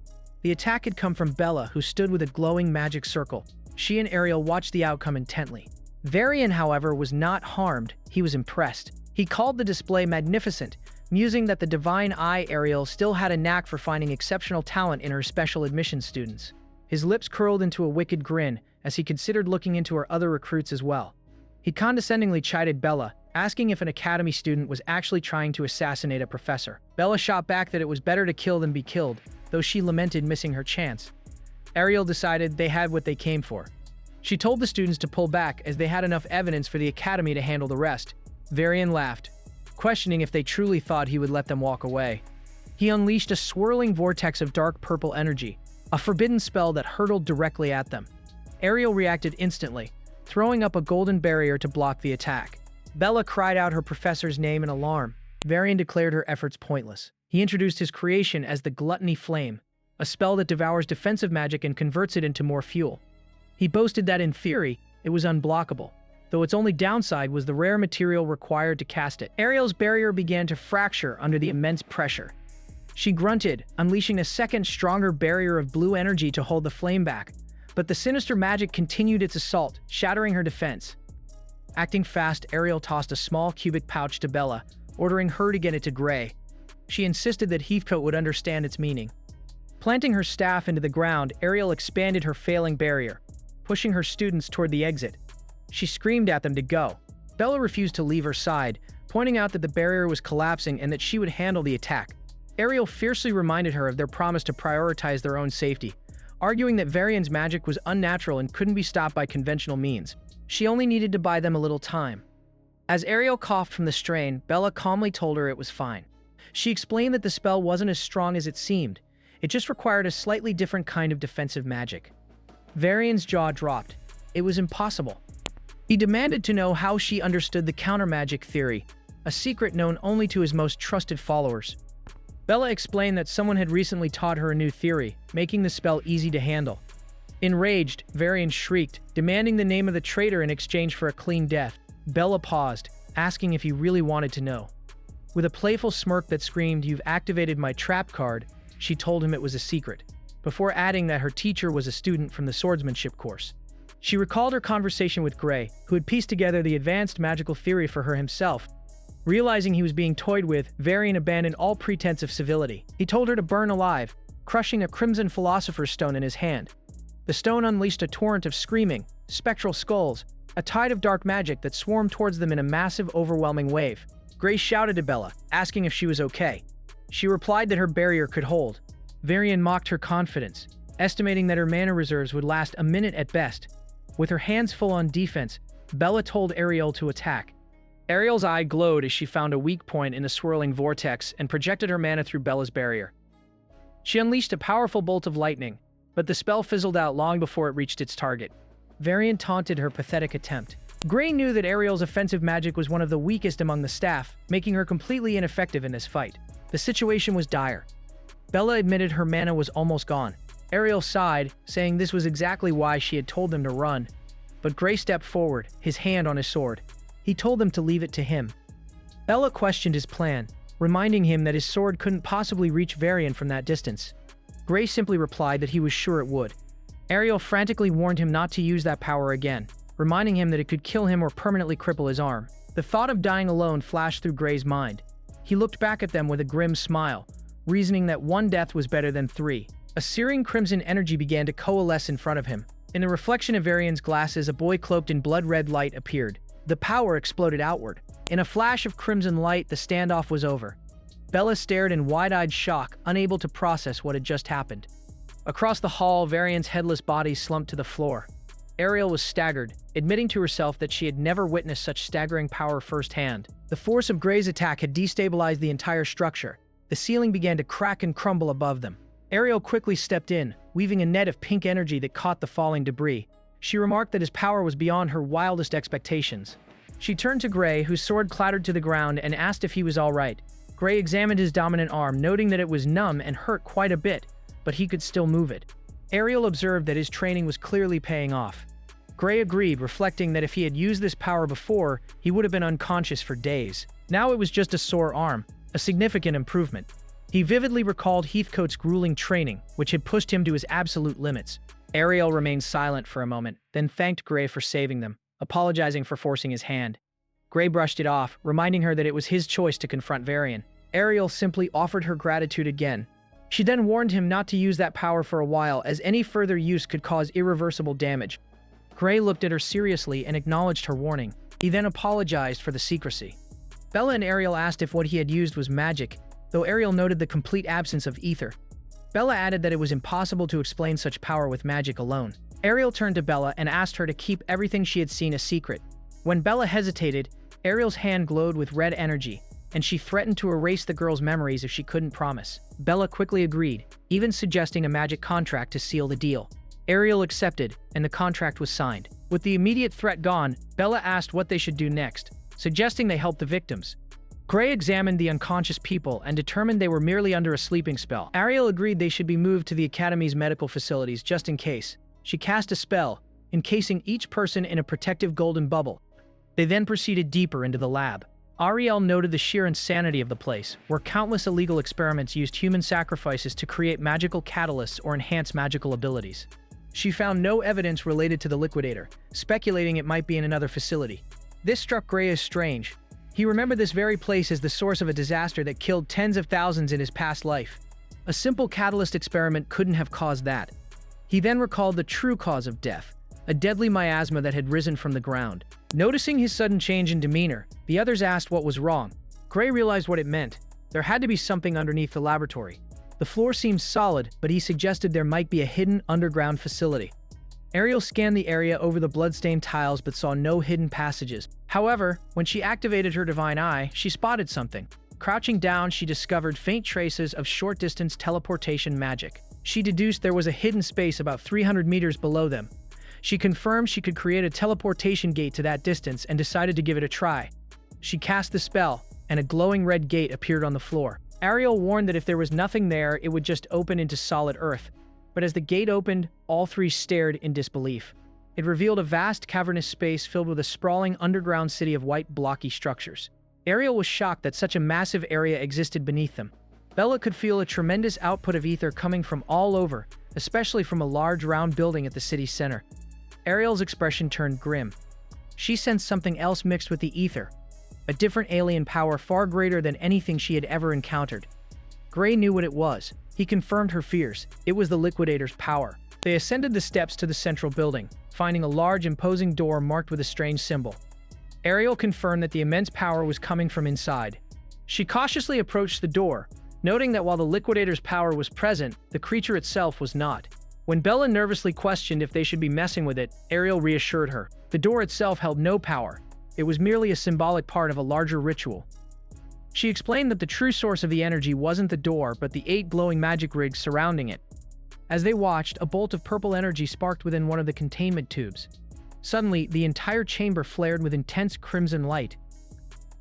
The attack had come from Bella, who stood with a glowing magic circle. She and Ariel watched the outcome intently. Varian, however, was not harmed. He was impressed. He called the display magnificent, musing that the divine eye Ariel still had a knack for finding exceptional talent in her special admission students. His lips curled into a wicked grin as he considered looking into her other recruits as well. He condescendingly chided Bella, asking if an academy student was actually trying to assassinate a professor. Bella shot back that it was better to kill than be killed, though she lamented missing her chance. Ariel decided they had what they came for. She told the students to pull back as they had enough evidence for the academy to handle the rest. Varian laughed, questioning if they truly thought he would let them walk away. He unleashed a swirling vortex of dark purple energy, a forbidden spell that hurtled directly at them. Ariel reacted instantly, throwing up a golden barrier to block the attack. Bella cried out her professor's name in alarm. Varian declared her efforts pointless. He introduced his creation as the Gluttony Flame, a spell that devours defensive magic and converts it into more fuel. He boasted that in theory, it was unblockable, though its only downside was the rare material required to cast it. Ariel's barrier began to fracture under the immense pressure. She grunted, unleashing a second, stronger barrier of blue energy to hold the flame back, but the sinister magic continued its assault, shattering her defense. Acting fast, Ariel tossed a small cubic pouch to Bella, ordering her to get it to Gray. She insisted that Heathcote would understand its meaning. Planting her staff into the ground, Ariel expanded her failing barrier, pushing her students toward the exit. She screamed at them to go. Bella refused to leave her side, pointing out that the barrier was collapsing and that she would handle the attack. Ariel fiercely reminded her of their promise to prioritize their own safety, arguing that Varian's magic was unnatural and couldn't be stopped by conventional means. She only needed to buy them a little time. As Ariel coughed from the strain, Bella calmly told her it was fine. She explained that the spell wasn't as strong as it seemed. It just required a slightly different kind of defensive magic. Varian's jaw dropped. It was impossible. He demanded to know how she understood the counter-magic theory, a secret known only to his most trusted followers. Bella explained that someone had recently taught her a new theory, making the spell easy to handle. Enraged, Varian shrieked, demanding the name of the traitor in exchange for a clean death. Bella paused, asking if he really wanted to know. With a playful smirk that screamed, "You've activated my trap card," she told him it was a secret, before adding that her teacher was a student from the swordsmanship course. She recalled her conversation with Gray, who had pieced together the advanced magical theory for her himself. Realizing he was being toyed with, Varian abandoned all pretense of civility. He told her to burn alive, crushing a crimson philosopher's stone in his hand. The stone unleashed a torrent of screaming, spectral skulls, a tide of dark magic that swarmed towards them in a massive, overwhelming wave. Gray shouted to Bella, asking if she was okay. She replied that her barrier could hold. Varian mocked her confidence, estimating that her mana reserves would last a minute at best. With her hands full on defense, Bella told Ariel to attack. Ariel's eye glowed as she found a weak point in the swirling vortex and projected her mana through Bella's barrier. She unleashed a powerful bolt of lightning, but the spell fizzled out long before it reached its target. Varian taunted her pathetic attempt. Gray knew that Ariel's offensive magic was one of the weakest among the staff, making her completely ineffective in this fight. The situation was dire. Bella admitted her mana was almost gone. Ariel sighed, saying this was exactly why she had told them to run. But Gray stepped forward, his hand on his sword. He told them to leave it to him. Bella questioned his plan, reminding him that his sword couldn't possibly reach Varian from that distance. Gray simply replied that he was sure it would. Ariel frantically warned him not to use that power again, reminding him that it could kill him or permanently cripple his arm. The thought of dying alone flashed through Gray's mind. He looked back at them with a grim smile, reasoning that one death was better than 3. A searing crimson energy began to coalesce in front of him. In the reflection of Varian's glasses, a boy cloaked in blood-red light appeared. The power exploded outward. In a flash of crimson light, the standoff was over. Bella stared in wide-eyed shock, unable to process what had just happened. Across the hall, Varian's headless body slumped to the floor. Ariel was staggered, admitting to herself that she had never witnessed such staggering power firsthand. The force of Gray's attack had destabilized the entire structure. The ceiling began to crack and crumble above them. Ariel quickly stepped in, weaving a net of pink energy that caught the falling debris. She remarked that his power was beyond her wildest expectations. She turned to Gray, whose sword clattered to the ground, and asked if he was all right. Gray examined his dominant arm, noting that it was numb and hurt quite a bit, but he could still move it. Ariel observed that his training was clearly paying off. Gray agreed, reflecting that if he had used this power before, he would have been unconscious for days. Now it was just a sore arm, a significant improvement. He vividly recalled Heathcote's grueling training, which had pushed him to his absolute limits. Ariel remained silent for a moment, then thanked Gray for saving them, apologizing for forcing his hand. Gray brushed it off, reminding her that it was his choice to confront Varian. Ariel simply offered her gratitude again. She then warned him not to use that power for a while, as any further use could cause irreversible damage. Gray looked at her seriously and acknowledged her warning. He then apologized for the secrecy. Bella and Ariel asked if what he had used was magic, though Ariel noted the complete absence of ether. Bella added that it was impossible to explain such power with magic alone. Ariel turned to Bella and asked her to keep everything she had seen a secret. When Bella hesitated, Ariel's hand glowed with red energy, and she threatened to erase the girl's memories if she couldn't promise. Bella quickly agreed, even suggesting a magic contract to seal the deal. Ariel accepted, and the contract was signed. With the immediate threat gone, Bella asked what they should do next, suggesting they help the victims. Gray examined the unconscious people and determined they were merely under a sleeping spell. Ariel agreed they should be moved to the Academy's medical facilities just in case. She cast a spell, encasing each person in a protective golden bubble. They then proceeded deeper into the lab. Ariel noted the sheer insanity of the place, where countless illegal experiments used human sacrifices to create magical catalysts or enhance magical abilities. She found no evidence related to the liquidator, speculating it might be in another facility. This struck Gray as strange. He remembered this very place as the source of a disaster that killed tens of thousands in his past life. A simple catalyst experiment couldn't have caused that. He then recalled the true cause of death, a deadly miasma that had risen from the ground. Noticing his sudden change in demeanor, the others asked what was wrong. Gray realized what it meant. There had to be something underneath the laboratory. The floor seemed solid, but he suggested there might be a hidden underground facility. Ariel scanned the area over the bloodstained tiles but saw no hidden passages. However, when she activated her divine eye, she spotted something. Crouching down, she discovered faint traces of short-distance teleportation magic. She deduced there was a hidden space about 300 meters below them. She confirmed she could create a teleportation gate to that distance and decided to give it a try. She cast the spell, and a glowing red gate appeared on the floor. Ariel warned that if there was nothing there, it would just open into solid earth. But as the gate opened, all three stared in disbelief. It revealed a vast cavernous space filled with a sprawling underground city of white blocky structures. Ariel was shocked that such a massive area existed beneath them. Bella could feel a tremendous output of ether coming from all over, especially from a large round building at the city's center. Ariel's expression turned grim. She sensed something else mixed with the ether, a different alien power far greater than anything she had ever encountered. Gray knew what it was. He confirmed her fears. It was the liquidator's power. They ascended the steps to the central building, finding a large, imposing door marked with a strange symbol. Ariel confirmed that the immense power was coming from inside. She cautiously approached the door, noting that while the liquidator's power was present, the creature itself was not. When Bella nervously questioned if they should be messing with it, Ariel reassured her. The door itself held no power. It was merely a symbolic part of a larger ritual. She explained that the true source of the energy wasn't the door, but the 8 glowing magic rigs surrounding it. As they watched, a bolt of purple energy sparked within one of the containment tubes. Suddenly, the entire chamber flared with intense crimson light.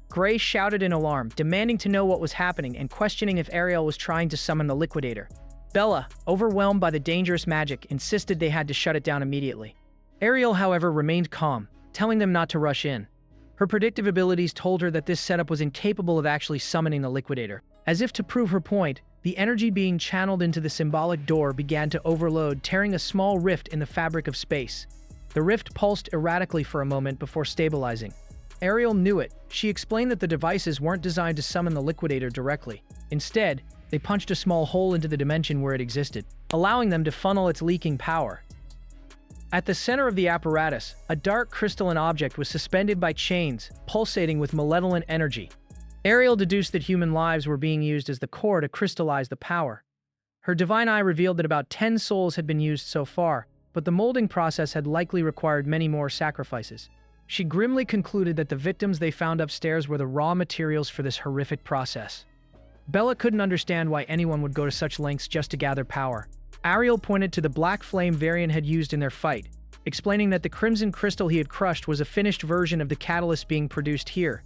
Gray shouted in alarm, demanding to know what was happening and questioning if Ariel was trying to summon the liquidator. Bella, overwhelmed by the dangerous magic, insisted they had to shut it down immediately. Ariel, however, remained calm, telling them not to rush in. Her predictive abilities told her that this setup was incapable of actually summoning the liquidator. As if to prove her point, the energy being channeled into the symbolic door began to overload, tearing a small rift in the fabric of space. The rift pulsed erratically for a moment before stabilizing. Ariel knew it. She explained that the devices weren't designed to summon the liquidator directly. Instead, they punched a small hole into the dimension where it existed, allowing them to funnel its leaking power. At the center of the apparatus, a dark crystalline object was suspended by chains, pulsating with malevolent energy. Ariel deduced that human lives were being used as the core to crystallize the power. Her divine eye revealed that about 10 souls had been used so far, but the molding process had likely required many more sacrifices. She grimly concluded that the victims they found upstairs were the raw materials for this horrific process. Bella couldn't understand why anyone would go to such lengths just to gather power. Ariel pointed to the black flame Varian had used in their fight, explaining that the crimson crystal he had crushed was a finished version of the catalyst being produced here.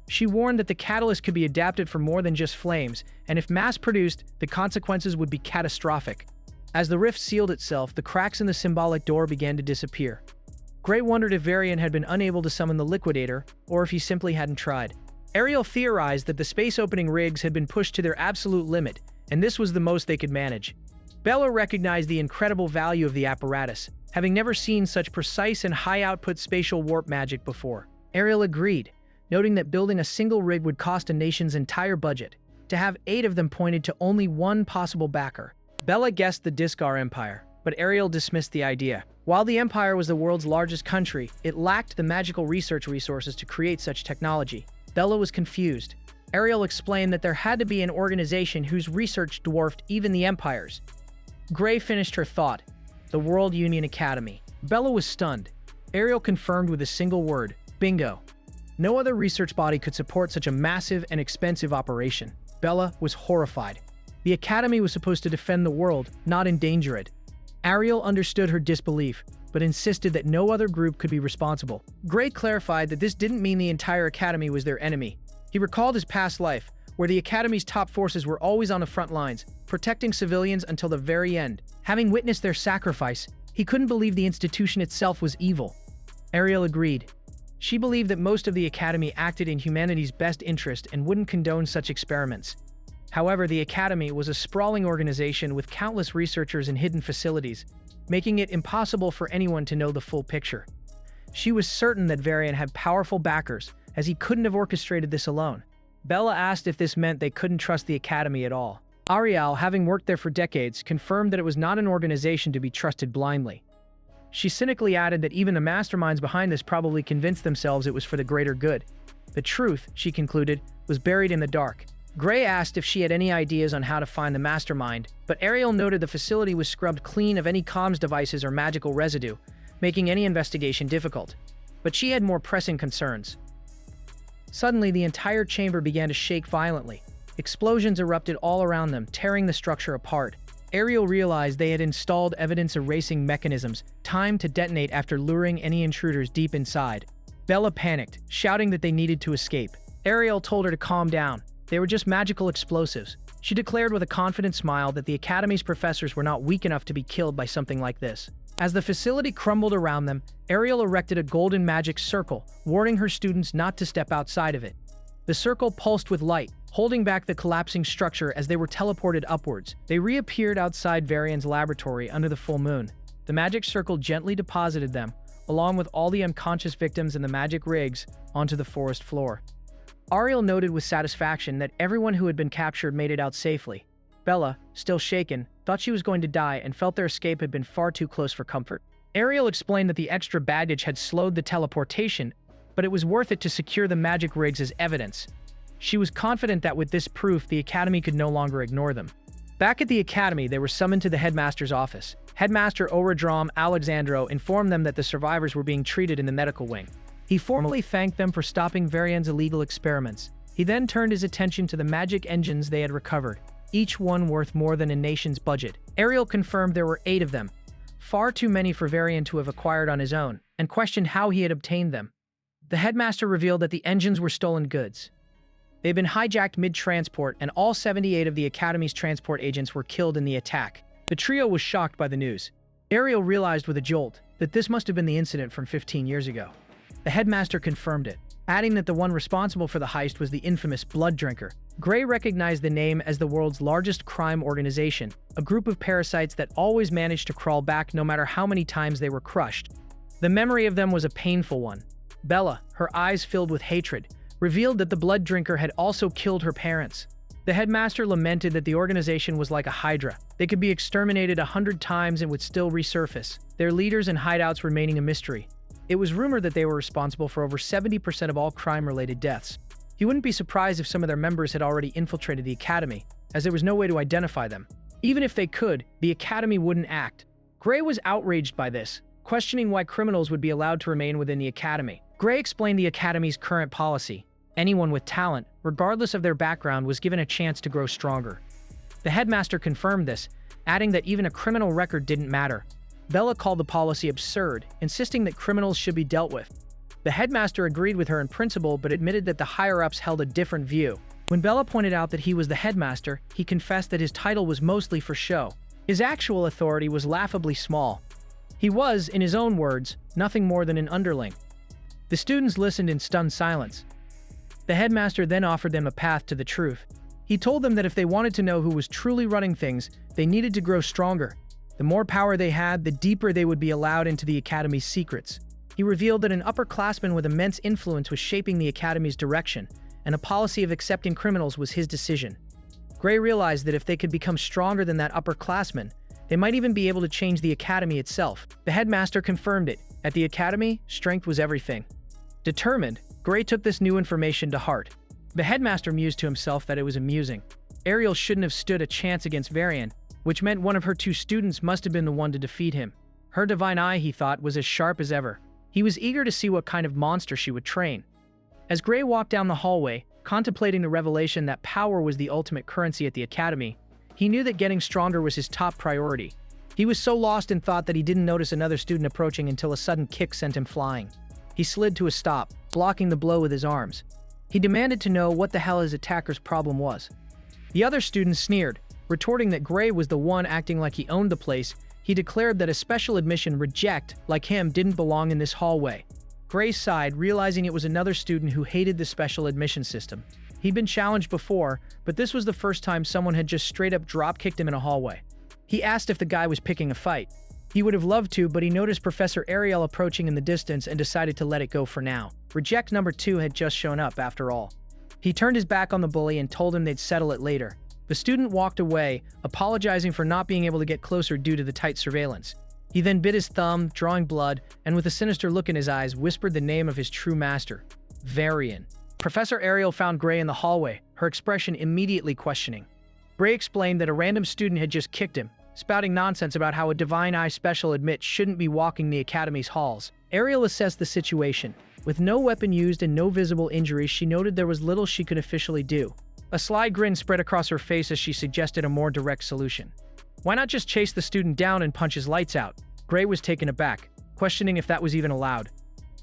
She warned that the catalyst could be adapted for more than just flames, and if mass-produced, the consequences would be catastrophic. As the rift sealed itself, the cracks in the symbolic door began to disappear. Gray wondered if Varian had been unable to summon the liquidator, or if he simply hadn't tried. Ariel theorized that the space-opening rigs had been pushed to their absolute limit, and this was the most they could manage. Bella recognized the incredible value of the apparatus, having never seen such precise and high-output spatial warp magic before. Ariel agreed, noting that building a single rig would cost a nation's entire budget. To have 8 of them pointed to only one possible backer. Bella guessed the Discar Empire, but Ariel dismissed the idea. While the Empire was the world's largest country, it lacked the magical research resources to create such technology. Bella was confused. Ariel explained that there had to be an organization whose research dwarfed even the Empire's. Gray finished her thought, the World Union Academy. Bella was stunned. Ariel confirmed with a single word, bingo. No other research body could support such a massive and expensive operation. Bella was horrified. The Academy was supposed to defend the world, not endanger it. Ariel understood her disbelief, but insisted that no other group could be responsible. Gray clarified that this didn't mean the entire Academy was their enemy. He recalled his past life, where the Academy's top forces were always on the front lines, protecting civilians until the very end. Having witnessed their sacrifice, he couldn't believe the institution itself was evil. Ariel agreed. She believed that most of the Academy acted in humanity's best interest and wouldn't condone such experiments. However, the Academy was a sprawling organization with countless researchers and hidden facilities, making it impossible for anyone to know the full picture. She was certain that Varian had powerful backers, as he couldn't have orchestrated this alone. Bella asked if this meant they couldn't trust the Academy at all. Ariel, having worked there for decades, confirmed that it was not an organization to be trusted blindly. She cynically added that even the masterminds behind this probably convinced themselves it was for the greater good. The truth, she concluded, was buried in the dark. Gray asked if she had any ideas on how to find the mastermind, but Ariel noted the facility was scrubbed clean of any comms devices or magical residue, making any investigation difficult. But she had more pressing concerns. Suddenly, the entire chamber began to shake violently. Explosions erupted all around them, tearing the structure apart. Ariel realized they had installed evidence-erasing mechanisms, timed to detonate after luring any intruders deep inside. Bella panicked, shouting that they needed to escape. Ariel told her to calm down. They were just magical explosives. She declared with a confident smile that the Academy's professors were not weak enough to be killed by something like this. As the facility crumbled around them, Ariel erected a golden magic circle, warning her students not to step outside of it. The circle pulsed with light, holding back the collapsing structure as they were teleported upwards. They reappeared outside Varian's laboratory under the full moon. The magic circle gently deposited them, along with all the unconscious victims in the magic rigs, onto the forest floor. Ariel noted with satisfaction that everyone who had been captured made it out safely. Bella, still shaken, thought she was going to die and felt their escape had been far too close for comfort. Ariel explained that the extra baggage had slowed the teleportation, but it was worth it to secure the magic rigs as evidence. She was confident that with this proof, the Academy could no longer ignore them. Back at the Academy, they were summoned to the headmaster's office. Headmaster Oradrom Alexandro informed them that the survivors were being treated in the medical wing. He formally thanked them for stopping Varian's illegal experiments. He then turned his attention to the magic engines they had recovered, each one worth more than a nation's budget. Ariel confirmed there were 8 of them, far too many for Varian to have acquired on his own, and questioned how he had obtained them. The headmaster revealed that the engines were stolen goods. They had been hijacked mid-transport, and all 78 of the Academy's transport agents were killed in the attack. The trio was shocked by the news. Ariel realized with a jolt that this must have been the incident from 15 years ago. The headmaster confirmed it, adding that the one responsible for the heist was the infamous Blood Drinker. Gray recognized the name as the world's largest crime organization, a group of parasites that always managed to crawl back no matter how many times they were crushed. The memory of them was a painful one. Bella, her eyes filled with hatred, revealed that the Blood Drinker had also killed her parents. The headmaster lamented that the organization was like a hydra. They could be exterminated 100 times and would still resurface, their leaders and hideouts remaining a mystery. It was rumored that they were responsible for over 70% of all crime-related deaths. He wouldn't be surprised if some of their members had already infiltrated the Academy, as there was no way to identify them. Even if they could, the Academy wouldn't act. Gray was outraged by this, questioning why criminals would be allowed to remain within the Academy. Gray explained the Academy's current policy. Anyone with talent, regardless of their background, was given a chance to grow stronger. The headmaster confirmed this, adding that even a criminal record didn't matter. Bella called the policy absurd, insisting that criminals should be dealt with. The headmaster agreed with her in principle, but admitted that the higher-ups held a different view. When Bella pointed out that he was the headmaster, he confessed that his title was mostly for show. His actual authority was laughably small. He was, in his own words, nothing more than an underling. The students listened in stunned silence. The headmaster then offered them a path to the truth. He told them that if they wanted to know who was truly running things, they needed to grow stronger. The more power they had, the deeper they would be allowed into the Academy's secrets. He revealed that an upperclassman with immense influence was shaping the Academy's direction, and a policy of accepting criminals was his decision. Gray realized that if they could become stronger than that upperclassman, they might even be able to change the Academy itself. The headmaster confirmed it. At the Academy, strength was everything. Determined, Gray took this new information to heart. The headmaster mused to himself that it was amusing. Ariel shouldn't have stood a chance against Varian, which meant one of her 2 students must have been the one to defeat him. Her divine eye, he thought, was as sharp as ever. He was eager to see what kind of monster she would train. As Gray walked down the hallway, contemplating the revelation that power was the ultimate currency at the academy, he knew that getting stronger was his top priority. He was so lost in thought that he didn't notice another student approaching until a sudden kick sent him flying. He slid to a stop, blocking the blow with his arms. He demanded to know what the hell his attacker's problem was. The other student sneered, retorting that Gray was the one acting like he owned the place. He declared that a special admission reject like him didn't belong in this hallway. Gray sighed, realizing it was another student who hated the special admission system. He'd been challenged before, but this was the first time someone had just straight up drop-kicked him in a hallway. He asked if the guy was picking a fight. He would have loved to, but he noticed Professor Ariel approaching in the distance and decided to let it go for now. Reject number 2 had just shown up, after all. He turned his back on the bully and told him they'd settle it later. The student walked away, apologizing for not being able to get closer due to the tight surveillance. He then bit his thumb, drawing blood, and with a sinister look in his eyes, whispered the name of his true master, Varian. Professor Ariel found Gray in the hallway, her expression immediately questioning. Gray explained that a random student had just kicked him, spouting nonsense about how a Divine Eye special admit shouldn't be walking the Academy's halls. Ariel assessed the situation. With no weapon used and no visible injuries, she noted there was little she could officially do. A sly grin spread across her face as she suggested a more direct solution. Why not just chase the student down and punch his lights out? Gray was taken aback, questioning if that was even allowed.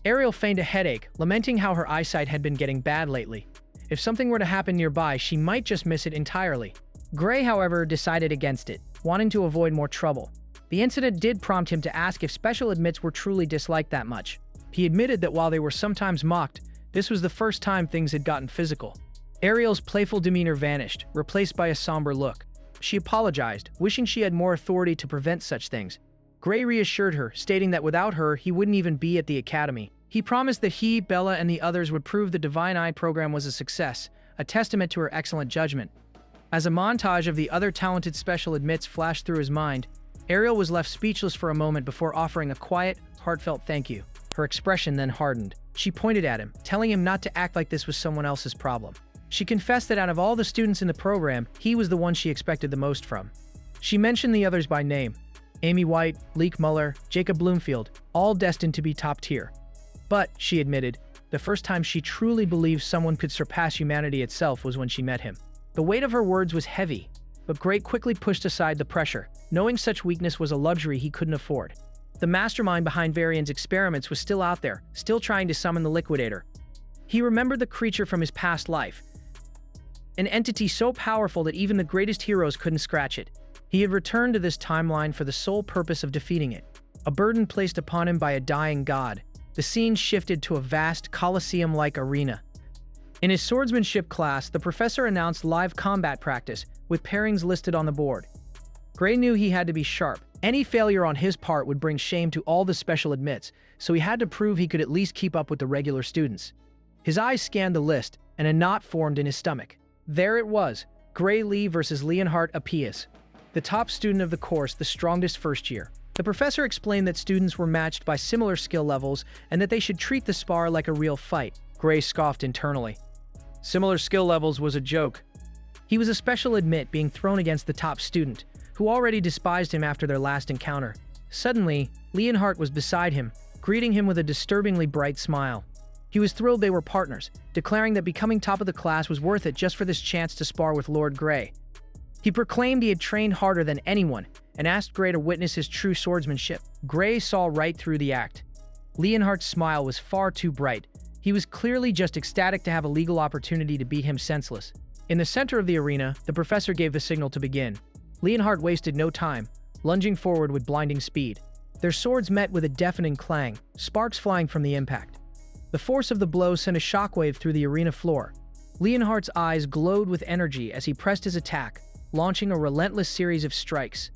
Ariel feigned a headache, lamenting how her eyesight had been getting bad lately. If something were to happen nearby, she might just miss it entirely. Gray, however, decided against it, wanting to avoid more trouble. The incident did prompt him to ask if special admits were truly disliked that much. He admitted that while they were sometimes mocked, this was the first time things had gotten physical. Ariel's playful demeanor vanished, replaced by a somber look. She apologized, wishing she had more authority to prevent such things. Gray reassured her, stating that without her, he wouldn't even be at the academy. He promised that he, Bella, and the others would prove the Divine Eye program was a success, a testament to her excellent judgment. As a montage of the other talented special admits flashed through his mind, Ariel was left speechless for a moment before offering a quiet, heartfelt thank you. Her expression then hardened. She pointed at him, telling him not to act like this was someone else's problem. She confessed that out of all the students in the program, he was the one she expected the most from. She mentioned the others by name. Amy White, Leek Muller, Jacob Bloomfield, all destined to be top tier. But, she admitted, the first time she truly believed someone could surpass humanity itself was when she met him. The weight of her words was heavy, but Gray quickly pushed aside the pressure, knowing such weakness was a luxury he couldn't afford. The mastermind behind Varian's experiments was still out there, still trying to summon the Liquidator. He remembered the creature from his past life, an entity so powerful that even the greatest heroes couldn't scratch it. He had returned to this timeline for the sole purpose of defeating it, a burden placed upon him by a dying god. The scene shifted to a vast, Colosseum-like arena. In his swordsmanship class, the professor announced live combat practice, with pairings listed on the board. Gray knew he had to be sharp. Any failure on his part would bring shame to all the special admits, so he had to prove he could at least keep up with the regular students. His eyes scanned the list, and a knot formed in his stomach. There it was, Gray Lee versus Leonhardt Appius, the top student of the course, the strongest first year. The professor explained that students were matched by similar skill levels and that they should treat the spar like a real fight. Gray scoffed internally. Similar skill levels was a joke. He was a special admit being thrown against the top student, who already despised him after their last encounter. Suddenly, Leonhardt was beside him, greeting him with a disturbingly bright smile. He was thrilled they were partners, declaring that becoming top of the class was worth it just for this chance to spar with Lord Gray. He proclaimed he had trained harder than anyone and asked Gray to witness his true swordsmanship. Gray saw right through the act. Leonhardt's smile was far too bright. He was clearly just ecstatic to have a legal opportunity to beat him senseless. In the center of the arena, the professor gave the signal to begin. Leonhardt wasted no time, lunging forward with blinding speed. Their swords met with a deafening clang, sparks flying from the impact. The force of the blow sent a shockwave through the arena floor. Leonhardt's eyes glowed with energy as he pressed his attack, launching a relentless series of strikes.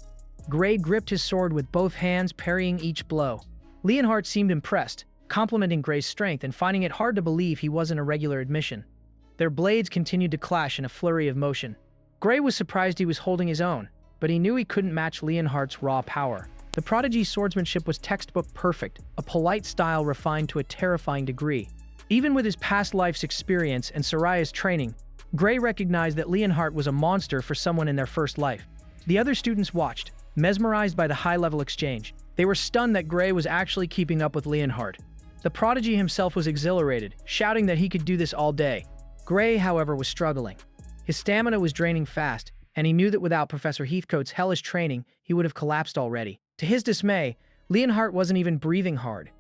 Gray gripped his sword with both hands, parrying each blow. Leonhardt seemed impressed, complimenting Gray's strength and finding it hard to believe he wasn't a regular admission. Their blades continued to clash in a flurry of motion. Gray was surprised he was holding his own, but he knew he couldn't match Leonhardt's raw power. The prodigy's swordsmanship was textbook perfect, a polite style refined to a terrifying degree. Even with his past life's experience and Soraya's training, Gray recognized that Leonhardt was a monster for someone in their first life. The other students watched, mesmerized by the high-level exchange. They were stunned that Gray was actually keeping up with Leonhardt. The prodigy himself was exhilarated, shouting that he could do this all day. Gray, however, was struggling. His stamina was draining fast, and he knew that without Professor Heathcote's hellish training, he would have collapsed already. To his dismay, Leonhardt wasn't even breathing hard.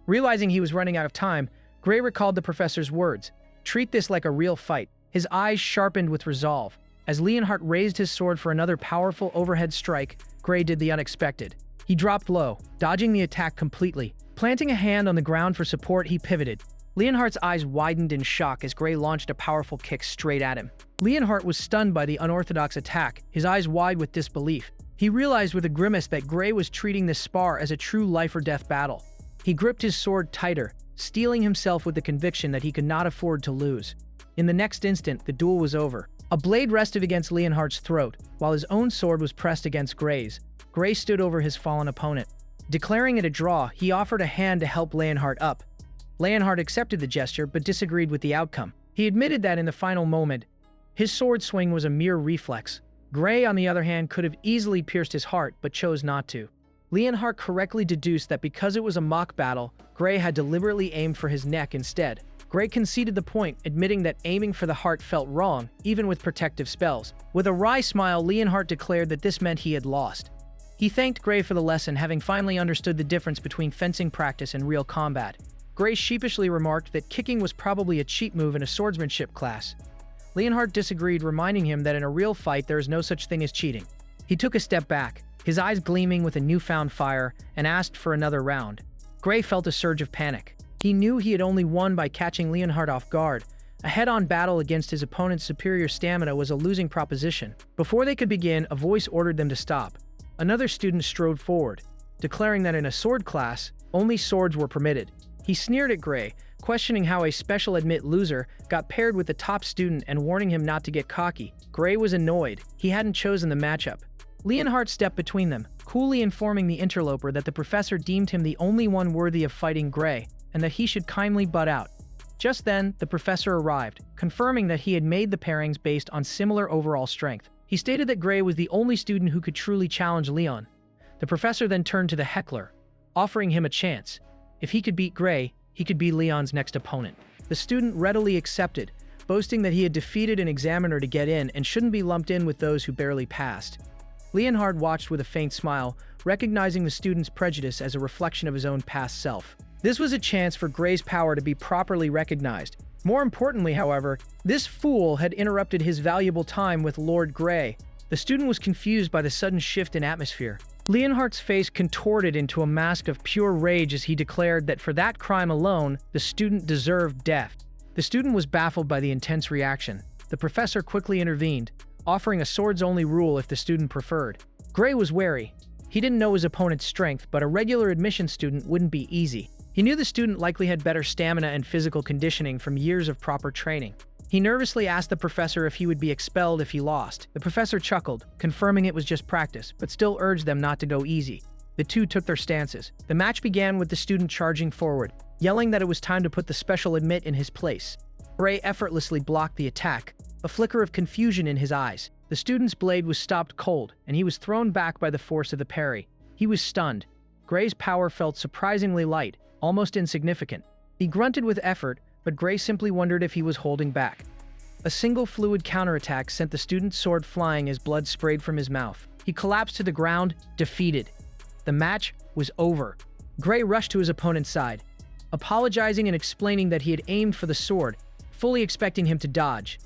Realizing he was running out of time, Gray recalled the professor's words, "Treat this like a real fight." His eyes sharpened with resolve. As Leonhardt raised his sword for another powerful overhead strike, Gray did the unexpected. He dropped low, dodging the attack completely. Planting a hand on the ground for support, he pivoted. Leonhardt's eyes widened in shock as Gray launched a powerful kick straight at him. Leonhardt was stunned by the unorthodox attack, his eyes wide with disbelief. He realized with a grimace that Gray was treating this spar as a true life-or-death battle. He gripped his sword tighter, steeling himself with the conviction that he could not afford to lose. In the next instant, the duel was over. A blade rested against Leonhardt's throat, while his own sword was pressed against Gray's. Gray stood over his fallen opponent. Declaring it a draw, he offered a hand to help Leonhardt up. Leonhardt accepted the gesture, but disagreed with the outcome. He admitted that in the final moment, his sword swing was a mere reflex. Gray, on the other hand, could have easily pierced his heart, but chose not to. Leonhardt correctly deduced that because it was a mock battle, Gray had deliberately aimed for his neck instead. Gray conceded the point, admitting that aiming for the heart felt wrong, even with protective spells. With a wry smile, Leonhardt declared that this meant he had lost. He thanked Gray for the lesson, having finally understood the difference between fencing practice and real combat. Gray sheepishly remarked that kicking was probably a cheap move in a swordsmanship class. Leonhardt disagreed, reminding him that in a real fight there is no such thing as cheating. He took a step back, his eyes gleaming with a newfound fire, and asked for another round. Gray felt a surge of panic. He knew he had only won by catching Leonhardt off guard. A head-on battle against his opponent's superior stamina was a losing proposition. Before they could begin, a voice ordered them to stop. Another student strode forward, declaring that in a sword class, only swords were permitted. He sneered at Gray, questioning how a special admit loser got paired with the top student and warning him not to get cocky. Gray was annoyed. He hadn't chosen the matchup. Leonhardt stepped between them, coolly informing the interloper that the professor deemed him the only one worthy of fighting Gray, and that he should kindly butt out. Just then, the professor arrived, confirming that he had made the pairings based on similar overall strength. He stated that Gray was the only student who could truly challenge Leon. The professor then turned to the heckler, offering him a chance. If he could beat Gray, he could be Leon's next opponent. The student readily accepted, boasting that he had defeated an examiner to get in and shouldn't be lumped in with those who barely passed. Leonhardt watched with a faint smile, recognizing the student's prejudice as a reflection of his own past self. This was a chance for Gray's power to be properly recognized. More importantly, however, this fool had interrupted his valuable time with Lord Gray. The student was confused by the sudden shift in atmosphere. Leonhardt's face contorted into a mask of pure rage as he declared that for that crime alone, the student deserved death. The student was baffled by the intense reaction. The professor quickly intervened, offering a swords-only rule if the student preferred. Gray was wary. He didn't know his opponent's strength, but a regular admission student wouldn't be easy. He knew the student likely had better stamina and physical conditioning from years of proper training. He nervously asked the professor if he would be expelled if he lost. The professor chuckled, confirming it was just practice, but still urged them not to go easy. The two took their stances. The match began with the student charging forward, yelling that it was time to put the special admit in his place. Gray effortlessly blocked the attack, a flicker of confusion in his eyes. The student's blade was stopped cold, and he was thrown back by the force of the parry. He was stunned. Gray's power felt surprisingly light, almost insignificant. He grunted with effort, but Gray simply wondered if he was holding back. A single fluid counterattack sent the student's sword flying as blood sprayed from his mouth. He collapsed to the ground, defeated. The match was over. Gray rushed to his opponent's side, apologizing and explaining that he had aimed for the sword, fully expecting him to dodge.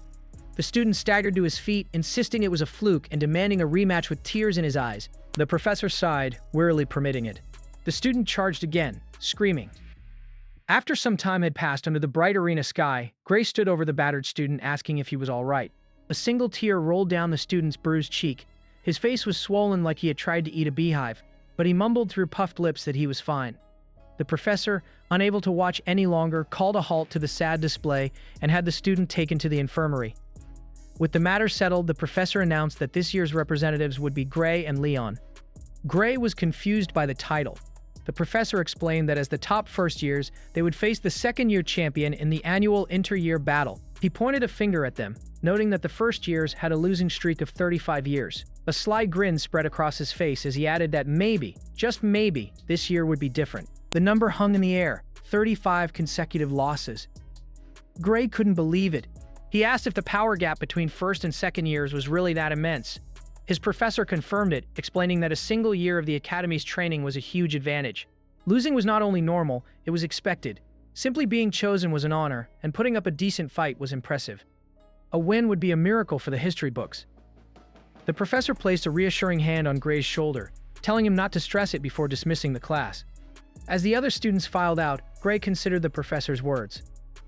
The student staggered to his feet, insisting it was a fluke and demanding a rematch with tears in his eyes. The professor sighed, wearily permitting it. The student charged again, screaming. After some time had passed under the bright arena sky, Gray stood over the battered student, asking if he was all right. A single tear rolled down the student's bruised cheek. His face was swollen like he had tried to eat a beehive, but he mumbled through puffed lips that he was fine. The professor, unable to watch any longer, called a halt to the sad display and had the student taken to the infirmary. With the matter settled, the professor announced that this year's representatives would be Gray and Leon. Gray was confused by the title. The professor explained that as the top first years, they would face the second-year champion in the annual inter-year battle. He pointed a finger at them, noting that the first years had a losing streak of 35 years. A sly grin spread across his face as he added that maybe, just maybe, this year would be different. The number hung in the air, 35 consecutive losses. Gray couldn't believe it. He asked if the power gap between first and second years was really that immense. His professor confirmed it, explaining that a single year of the academy's training was a huge advantage. Losing was not only normal, it was expected. Simply being chosen was an honor, and putting up a decent fight was impressive. A win would be a miracle for the history books. The professor placed a reassuring hand on Gray's shoulder, telling him not to stress it before dismissing the class. As the other students filed out, Gray considered the professor's words.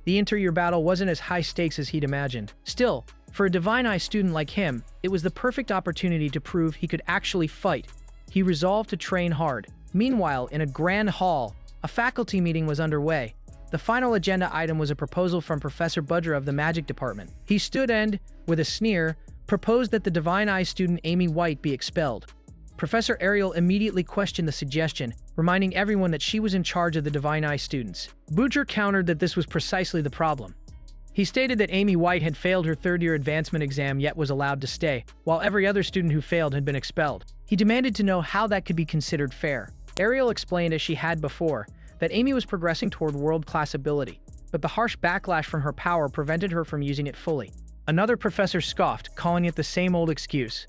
The inter-year battle wasn't as high stakes as he'd imagined. Still, for a Divine Eye student like him, it was the perfect opportunity to prove he could actually fight. He resolved to train hard. Meanwhile, in a grand hall, a faculty meeting was underway. The final agenda item was a proposal from Professor Budra of the Magic Department. He stood and, with a sneer, proposed that the Divine Eye student Amy White be expelled. Professor Ariel immediately questioned the suggestion, reminding everyone that she was in charge of the Divine Eye students. Budra countered that this was precisely the problem. He stated that Amy White had failed her third-year advancement exam yet was allowed to stay, while every other student who failed had been expelled. He demanded to know how that could be considered fair. Ariel explained, as she had before, that Amy was progressing toward world-class ability, but the harsh backlash from her power prevented her from using it fully. Another professor scoffed, calling it the same old excuse.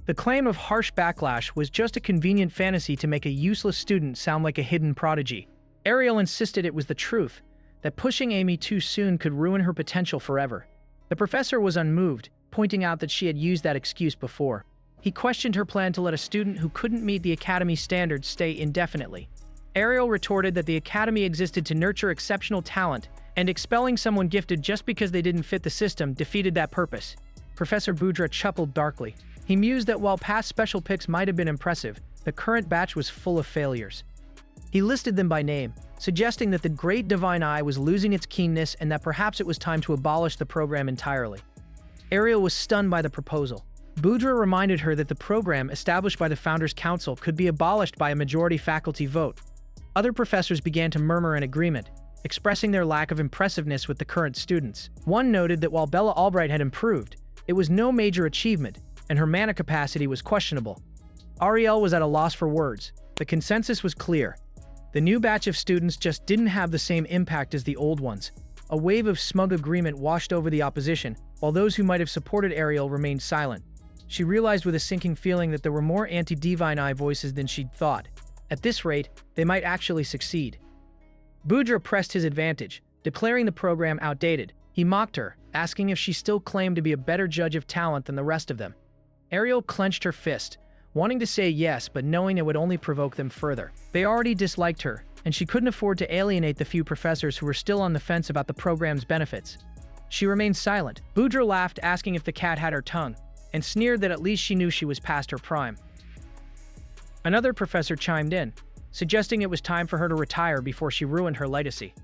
The claim of harsh backlash was just a convenient fantasy to make a useless student sound like a hidden prodigy. Ariel insisted it was the truth, that pushing Amy too soon could ruin her potential forever. The professor was unmoved, pointing out that she had used that excuse before. He questioned her plan to let a student who couldn't meet the academy standards stay indefinitely. Ariel retorted that the academy existed to nurture exceptional talent, and expelling someone gifted just because they didn't fit the system defeated that purpose. Professor Budra chuckled darkly. He mused that while past special picks might have been impressive, the current batch was full of failures. He listed them by name, suggesting that the Great Divine Eye was losing its keenness and that perhaps it was time to abolish the program entirely. Ariel was stunned by the proposal. Budra reminded her that the program established by the Founders' Council could be abolished by a majority faculty vote. Other professors began to murmur in agreement, expressing their lack of impressiveness with the current students. One noted that while Bella Albright had improved, it was no major achievement, and her mana capacity was questionable. Ariel was at a loss for words. The consensus was clear. The new batch of students just didn't have the same impact as the old ones. A wave of smug agreement washed over the opposition, while those who might have supported Ariel remained silent. She realized with a sinking feeling that there were more anti-Divine Eye voices than she'd thought. At this rate, they might actually succeed. Budra pressed his advantage, declaring the program outdated. He mocked her, asking if she still claimed to be a better judge of talent than the rest of them. Ariel clenched her fist, wanting to say yes but knowing it would only provoke them further. They already disliked her, and she couldn't afford to alienate the few professors who were still on the fence about the program's benefits. She remained silent. Budra laughed, asking if the cat had her tongue, and sneered that at least she knew she was past her prime. Another professor chimed in, suggesting it was time for her to retire before she ruined her legacy.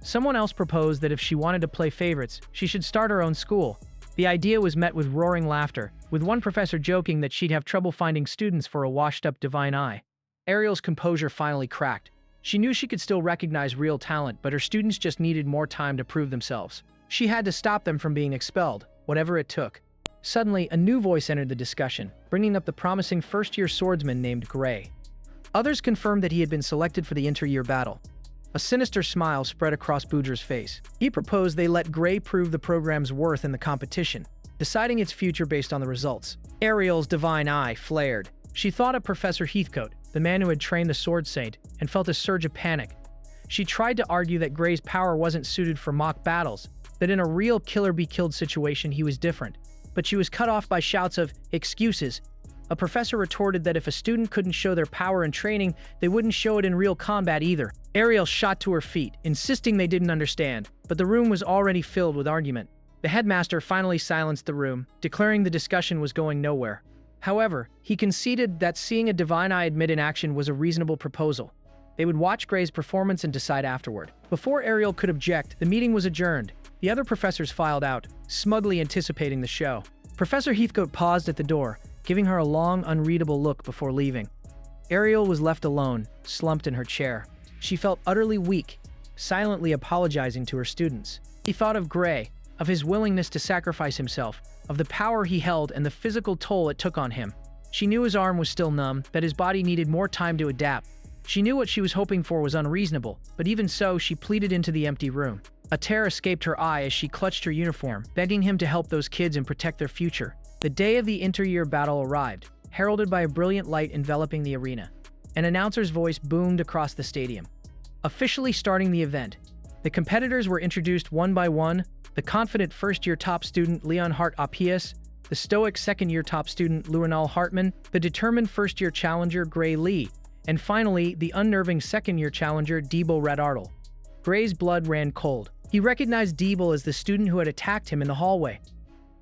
Someone else proposed that if she wanted to play favorites, she should start her own school. The idea was met with roaring laughter, with one professor joking that she'd have trouble finding students for a washed-up Divine Eye. Ariel's composure finally cracked. She knew she could still recognize real talent, but her students just needed more time to prove themselves. She had to stop them from being expelled, whatever it took. Suddenly, a new voice entered the discussion, bringing up the promising first-year swordsman named Gray. Others confirmed that he had been selected for the inter-year battle. A sinister smile spread across Budra's face. He proposed they let Gray prove the program's worth in the competition, deciding its future based on the results. Ariel's Divine Eye flared. She thought of Professor Heathcote, the man who had trained the Sword Saint, and felt a surge of panic. She tried to argue that Gray's power wasn't suited for mock battles, that in a real kill-or-be-killed situation he was different. But she was cut off by shouts of excuses. A professor retorted that if a student couldn't show their power in training, they wouldn't show it in real combat either. Ariel shot to her feet, insisting they didn't understand, but the room was already filled with argument. The headmaster finally silenced the room, declaring the discussion was going nowhere. However, he conceded that seeing a Divine Eye admit in action was a reasonable proposal. They would watch Gray's performance and decide afterward. Before Ariel could object, the meeting was adjourned. The other professors filed out, smugly anticipating the show. Professor Heathcote paused at the door, giving her a long, unreadable look before leaving. Ariel was left alone, slumped in her chair. She felt utterly weak, silently apologizing to her students. He thought of Gray, of his willingness to sacrifice himself, of the power he held and the physical toll it took on him. She knew his arm was still numb, that his body needed more time to adapt. She knew what she was hoping for was unreasonable, but even so, she pleaded into the empty room. A tear escaped her eye as she clutched her uniform, begging him to help those kids and protect their future. The day of the inter-year battle arrived, heralded by a brilliant light enveloping the arena. An announcer's voice boomed across the stadium. Officially starting the event, the competitors were introduced one by one: the confident first-year top student Leonhard Appius, the stoic second-year top student Luanal Hartman, the determined first-year challenger Gray Lee, and finally, the unnerving second-year challenger Debo Radartle. Gray's blood ran cold. He recognized Debo as the student who had attacked him in the hallway.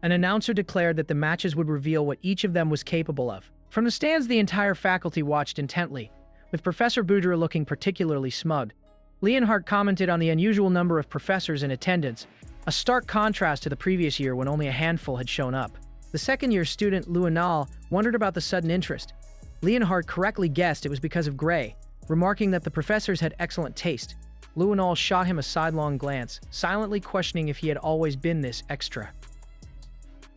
An announcer declared that the matches would reveal what each of them was capable of. From the stands, the entire faculty watched intently, with Professor Budra looking particularly smug. Leonhardt commented on the unusual number of professors in attendance, a stark contrast to the previous year when only a handful had shown up. The second-year student Luanal wondered about the sudden interest. Leonhardt correctly guessed it was because of Gray, remarking that the professors had excellent taste. Luanal shot him a sidelong glance, silently questioning if he had always been this extra.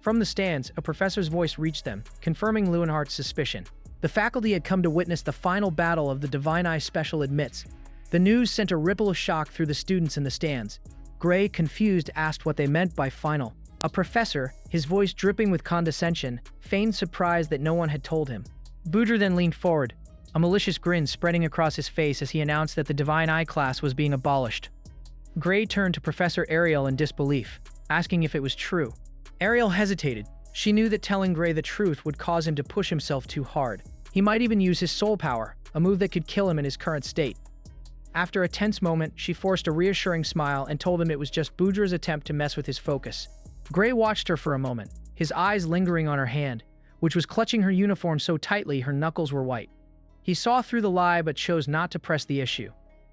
From the stands, a professor's voice reached them, confirming Leonhardt's suspicion. The faculty had come to witness the final battle of the Divine Eye Special Admits. The news sent a ripple of shock through the students in the stands. Gray, confused, asked what they meant by final. A professor, his voice dripping with condescension, feigned surprise that no one had told him. Budra then leaned forward, a malicious grin spreading across his face as he announced that the Divine Eye class was being abolished. Gray turned to Professor Ariel in disbelief, asking if it was true. Ariel hesitated. She knew that telling Gray the truth would cause him to push himself too hard. He might even use his soul power, a move that could kill him in his current state. After a tense moment, she forced a reassuring smile and told him it was just Budra's attempt to mess with his focus. Gray watched her for a moment, his eyes lingering on her hand, which was clutching her uniform so tightly her knuckles were white. He saw through the lie but chose not to press the issue.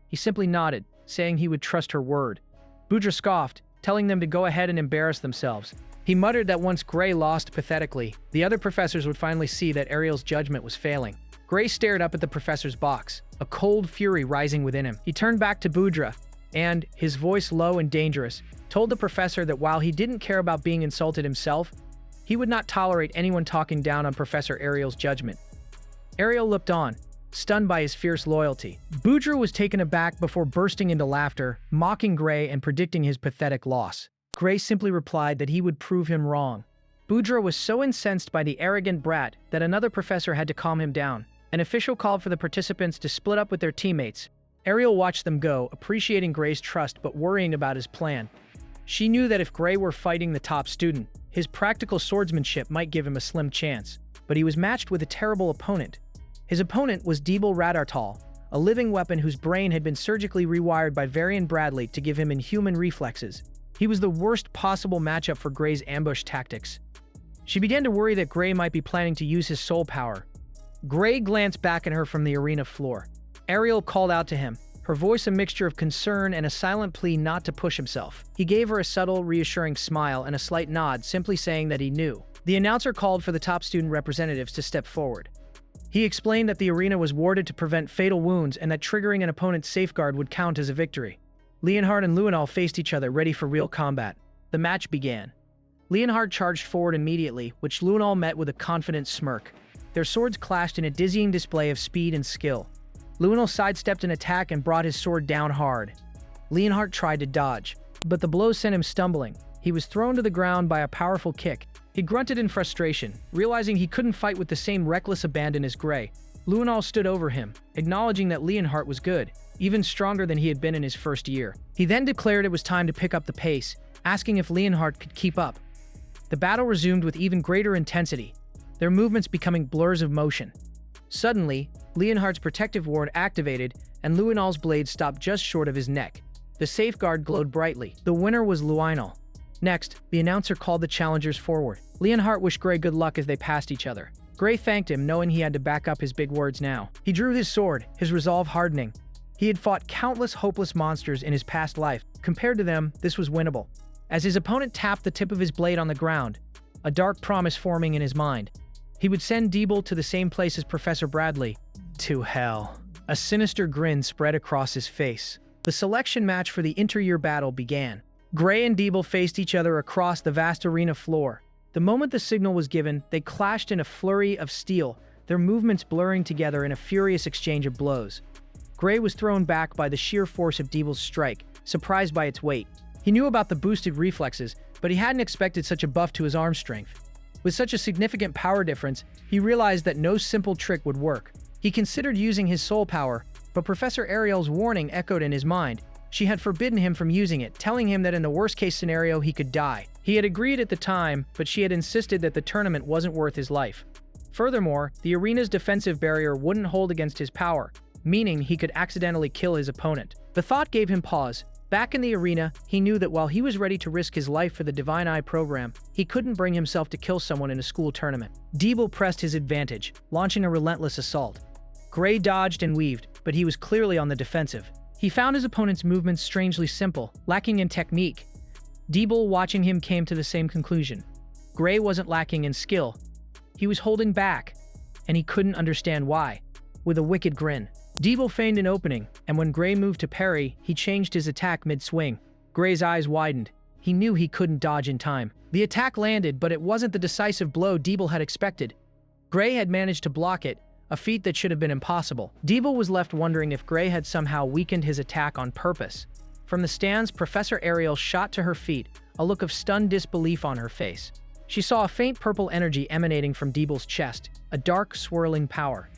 He simply nodded, saying he would trust her word. Budra scoffed, telling them to go ahead and embarrass themselves. He muttered that once Gray lost pathetically, the other professors would finally see that Ariel's judgment was failing. Gray stared up at the professor's box, a cold fury rising within him. He turned back to Budra and, his voice low and dangerous, told the professor that while he didn't care about being insulted himself, he would not tolerate anyone talking down on Professor Ariel's judgment. Ariel looked on, stunned by his fierce loyalty. Budra was taken aback before bursting into laughter, mocking Gray and predicting his pathetic loss. Gray simply replied that he would prove him wrong. Budra was so incensed by the arrogant brat that another professor had to calm him down. An official called for the participants to split up with their teammates. Ariel watched them go, appreciating Gray's trust but worrying about his plan. She knew that if Gray were fighting the top student, his practical swordsmanship might give him a slim chance, but he was matched with a terrible opponent. His opponent was Debo Radartal, a living weapon whose brain had been surgically rewired by Varian Bradley to give him inhuman reflexes. He was the worst possible matchup for Gray's ambush tactics. She began to worry that Gray might be planning to use his soul power. Gray glanced back at her from the arena floor. Ariel called out to him, her voice a mixture of concern and a silent plea not to push himself. He gave her a subtle, reassuring smile and a slight nod, simply saying that he knew. The announcer called for the top student representatives to step forward. He explained that the arena was warded to prevent fatal wounds and that triggering an opponent's safeguard would count as a victory. Leonhard and Luanal faced each other, ready for real combat. The match began. Leonhard charged forward immediately, which Luanal met with a confident smirk. Their swords clashed in a dizzying display of speed and skill. Luanal sidestepped an attack and brought his sword down hard. Leonhard tried to dodge, but the blow sent him stumbling. He was thrown to the ground by a powerful kick. He grunted in frustration, realizing he couldn't fight with the same reckless abandon as Gray. Luanal stood over him, acknowledging that Leonhard was good, even stronger than he had been in his first year. He then declared it was time to pick up the pace, asking if Leonhard could keep up. The battle resumed with even greater intensity, their movements becoming blurs of motion. Suddenly, Leonhard's protective ward activated, and Luanal's blade stopped just short of his neck. The safeguard glowed brightly. The winner was Luanal. Next, the announcer called the challengers forward. Leonhard wished Gray good luck as they passed each other. Gray thanked him, knowing he had to back up his big words now. He drew his sword, his resolve hardening. He had fought countless hopeless monsters in his past life. Compared to them, this was winnable. As his opponent tapped the tip of his blade on the ground, a dark promise forming in his mind. He would send Debo to the same place as Professor Bradley. To hell. A sinister grin spread across his face. The selection match for the inter-year battle began. Gray and Debo faced each other across the vast arena floor. The moment the signal was given, they clashed in a flurry of steel, their movements blurring together in a furious exchange of blows. Gray was thrown back by the sheer force of Deeble's strike, surprised by its weight. He knew about the boosted reflexes, but he hadn't expected such a buff to his arm strength. With such a significant power difference, he realized that no simple trick would work. He considered using his soul power, but Professor Ariel's warning echoed in his mind. She had forbidden him from using it, telling him that in the worst-case scenario he could die. He had agreed at the time, but she had insisted that the tournament wasn't worth his life. Furthermore, the arena's defensive barrier wouldn't hold against his power, meaning he could accidentally kill his opponent. The thought gave him pause. Back in the arena, he knew that while he was ready to risk his life for the Divine Eye program, he couldn't bring himself to kill someone in a school tournament. Deeble pressed his advantage, launching a relentless assault. Gray dodged and weaved, but he was clearly on the defensive. He found his opponent's movements strangely simple, lacking in technique. Deeble, watching him, came to the same conclusion. Gray wasn't lacking in skill. He was holding back, and he couldn't understand why. With a wicked grin, Deeble feigned an opening, and when Gray moved to parry, he changed his attack mid-swing. Gray's eyes widened. He knew he couldn't dodge in time. The attack landed, but it wasn't the decisive blow Deeble had expected. Gray had managed to block it, a feat that should have been impossible. Deeble was left wondering if Gray had somehow weakened his attack on purpose. From the stands, Professor Ariel shot to her feet, a look of stunned disbelief on her face. She saw a faint purple energy emanating from Deeble's chest, a dark, swirling power.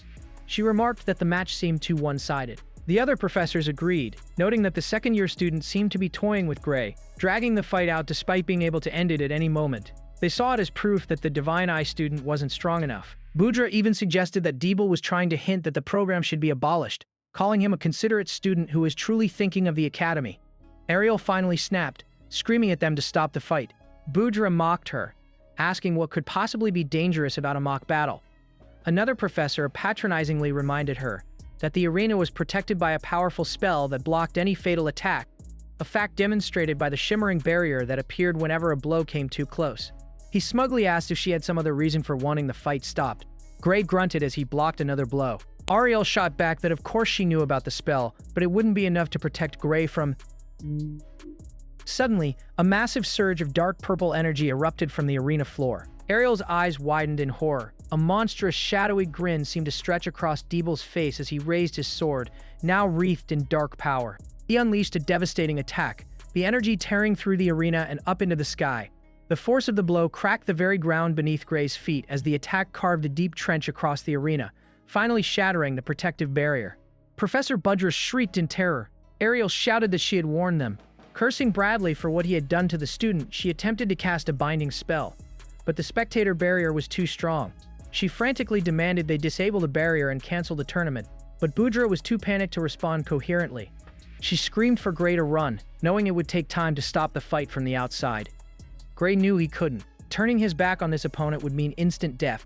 She remarked that the match seemed too one-sided. The other professors agreed, noting that the second-year student seemed to be toying with Gray, dragging the fight out despite being able to end it at any moment. They saw it as proof that the Divine Eye student wasn't strong enough. Boudra even suggested that Deeble was trying to hint that the program should be abolished, calling him a considerate student who was truly thinking of the academy. Ariel finally snapped, screaming at them to stop the fight. Boudra mocked her, asking what could possibly be dangerous about a mock battle. Another professor patronizingly reminded her that the arena was protected by a powerful spell that blocked any fatal attack, a fact demonstrated by the shimmering barrier that appeared whenever a blow came too close. He smugly asked if she had some other reason for wanting the fight stopped. Gray grunted as he blocked another blow. Ariel shot back that of course she knew about the spell, but it wouldn't be enough to protect Gray from... Suddenly, a massive surge of dark purple energy erupted from the arena floor. Ariel's eyes widened in horror. A monstrous, shadowy grin seemed to stretch across Deeble's face as he raised his sword, now wreathed in dark power. He unleashed a devastating attack, the energy tearing through the arena and up into the sky. The force of the blow cracked the very ground beneath Gray's feet as the attack carved a deep trench across the arena, finally shattering the protective barrier. Professor Boudra shrieked in terror. Ariel shouted that she had warned them. Cursing Bradley for what he had done to the student, she attempted to cast a binding spell, but the spectator barrier was too strong. She frantically demanded they disable the barrier and cancel the tournament, but Boudra was too panicked to respond coherently. She screamed for Gray to run, knowing it would take time to stop the fight from the outside. Gray knew he couldn't. Turning his back on this opponent would mean instant death.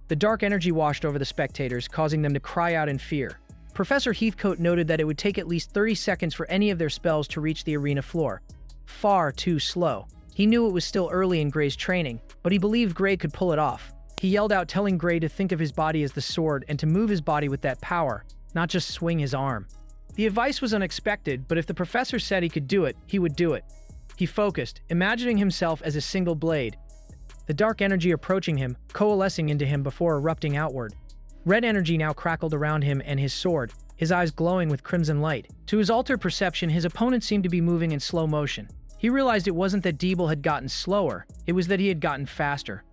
The dark energy washed over the spectators, causing them to cry out in fear. Professor Heathcote noted that it would take at least 30 seconds for any of their spells to reach the arena floor. Far too slow. He knew it was still early in Gray's training, but he believed Gray could pull it off. He yelled out, telling Gray to think of his body as the sword and to move his body with that power, not just swing his arm. The advice was unexpected, but if the professor said he could do it, he would do it. He focused, imagining himself as a single blade, the dark energy approaching him, coalescing into him before erupting outward. Red energy now crackled around him and his sword, his eyes glowing with crimson light. To his altered perception, his opponent seemed to be moving in slow motion. He realized it wasn't that Deeble had gotten slower, it was that he had gotten faster.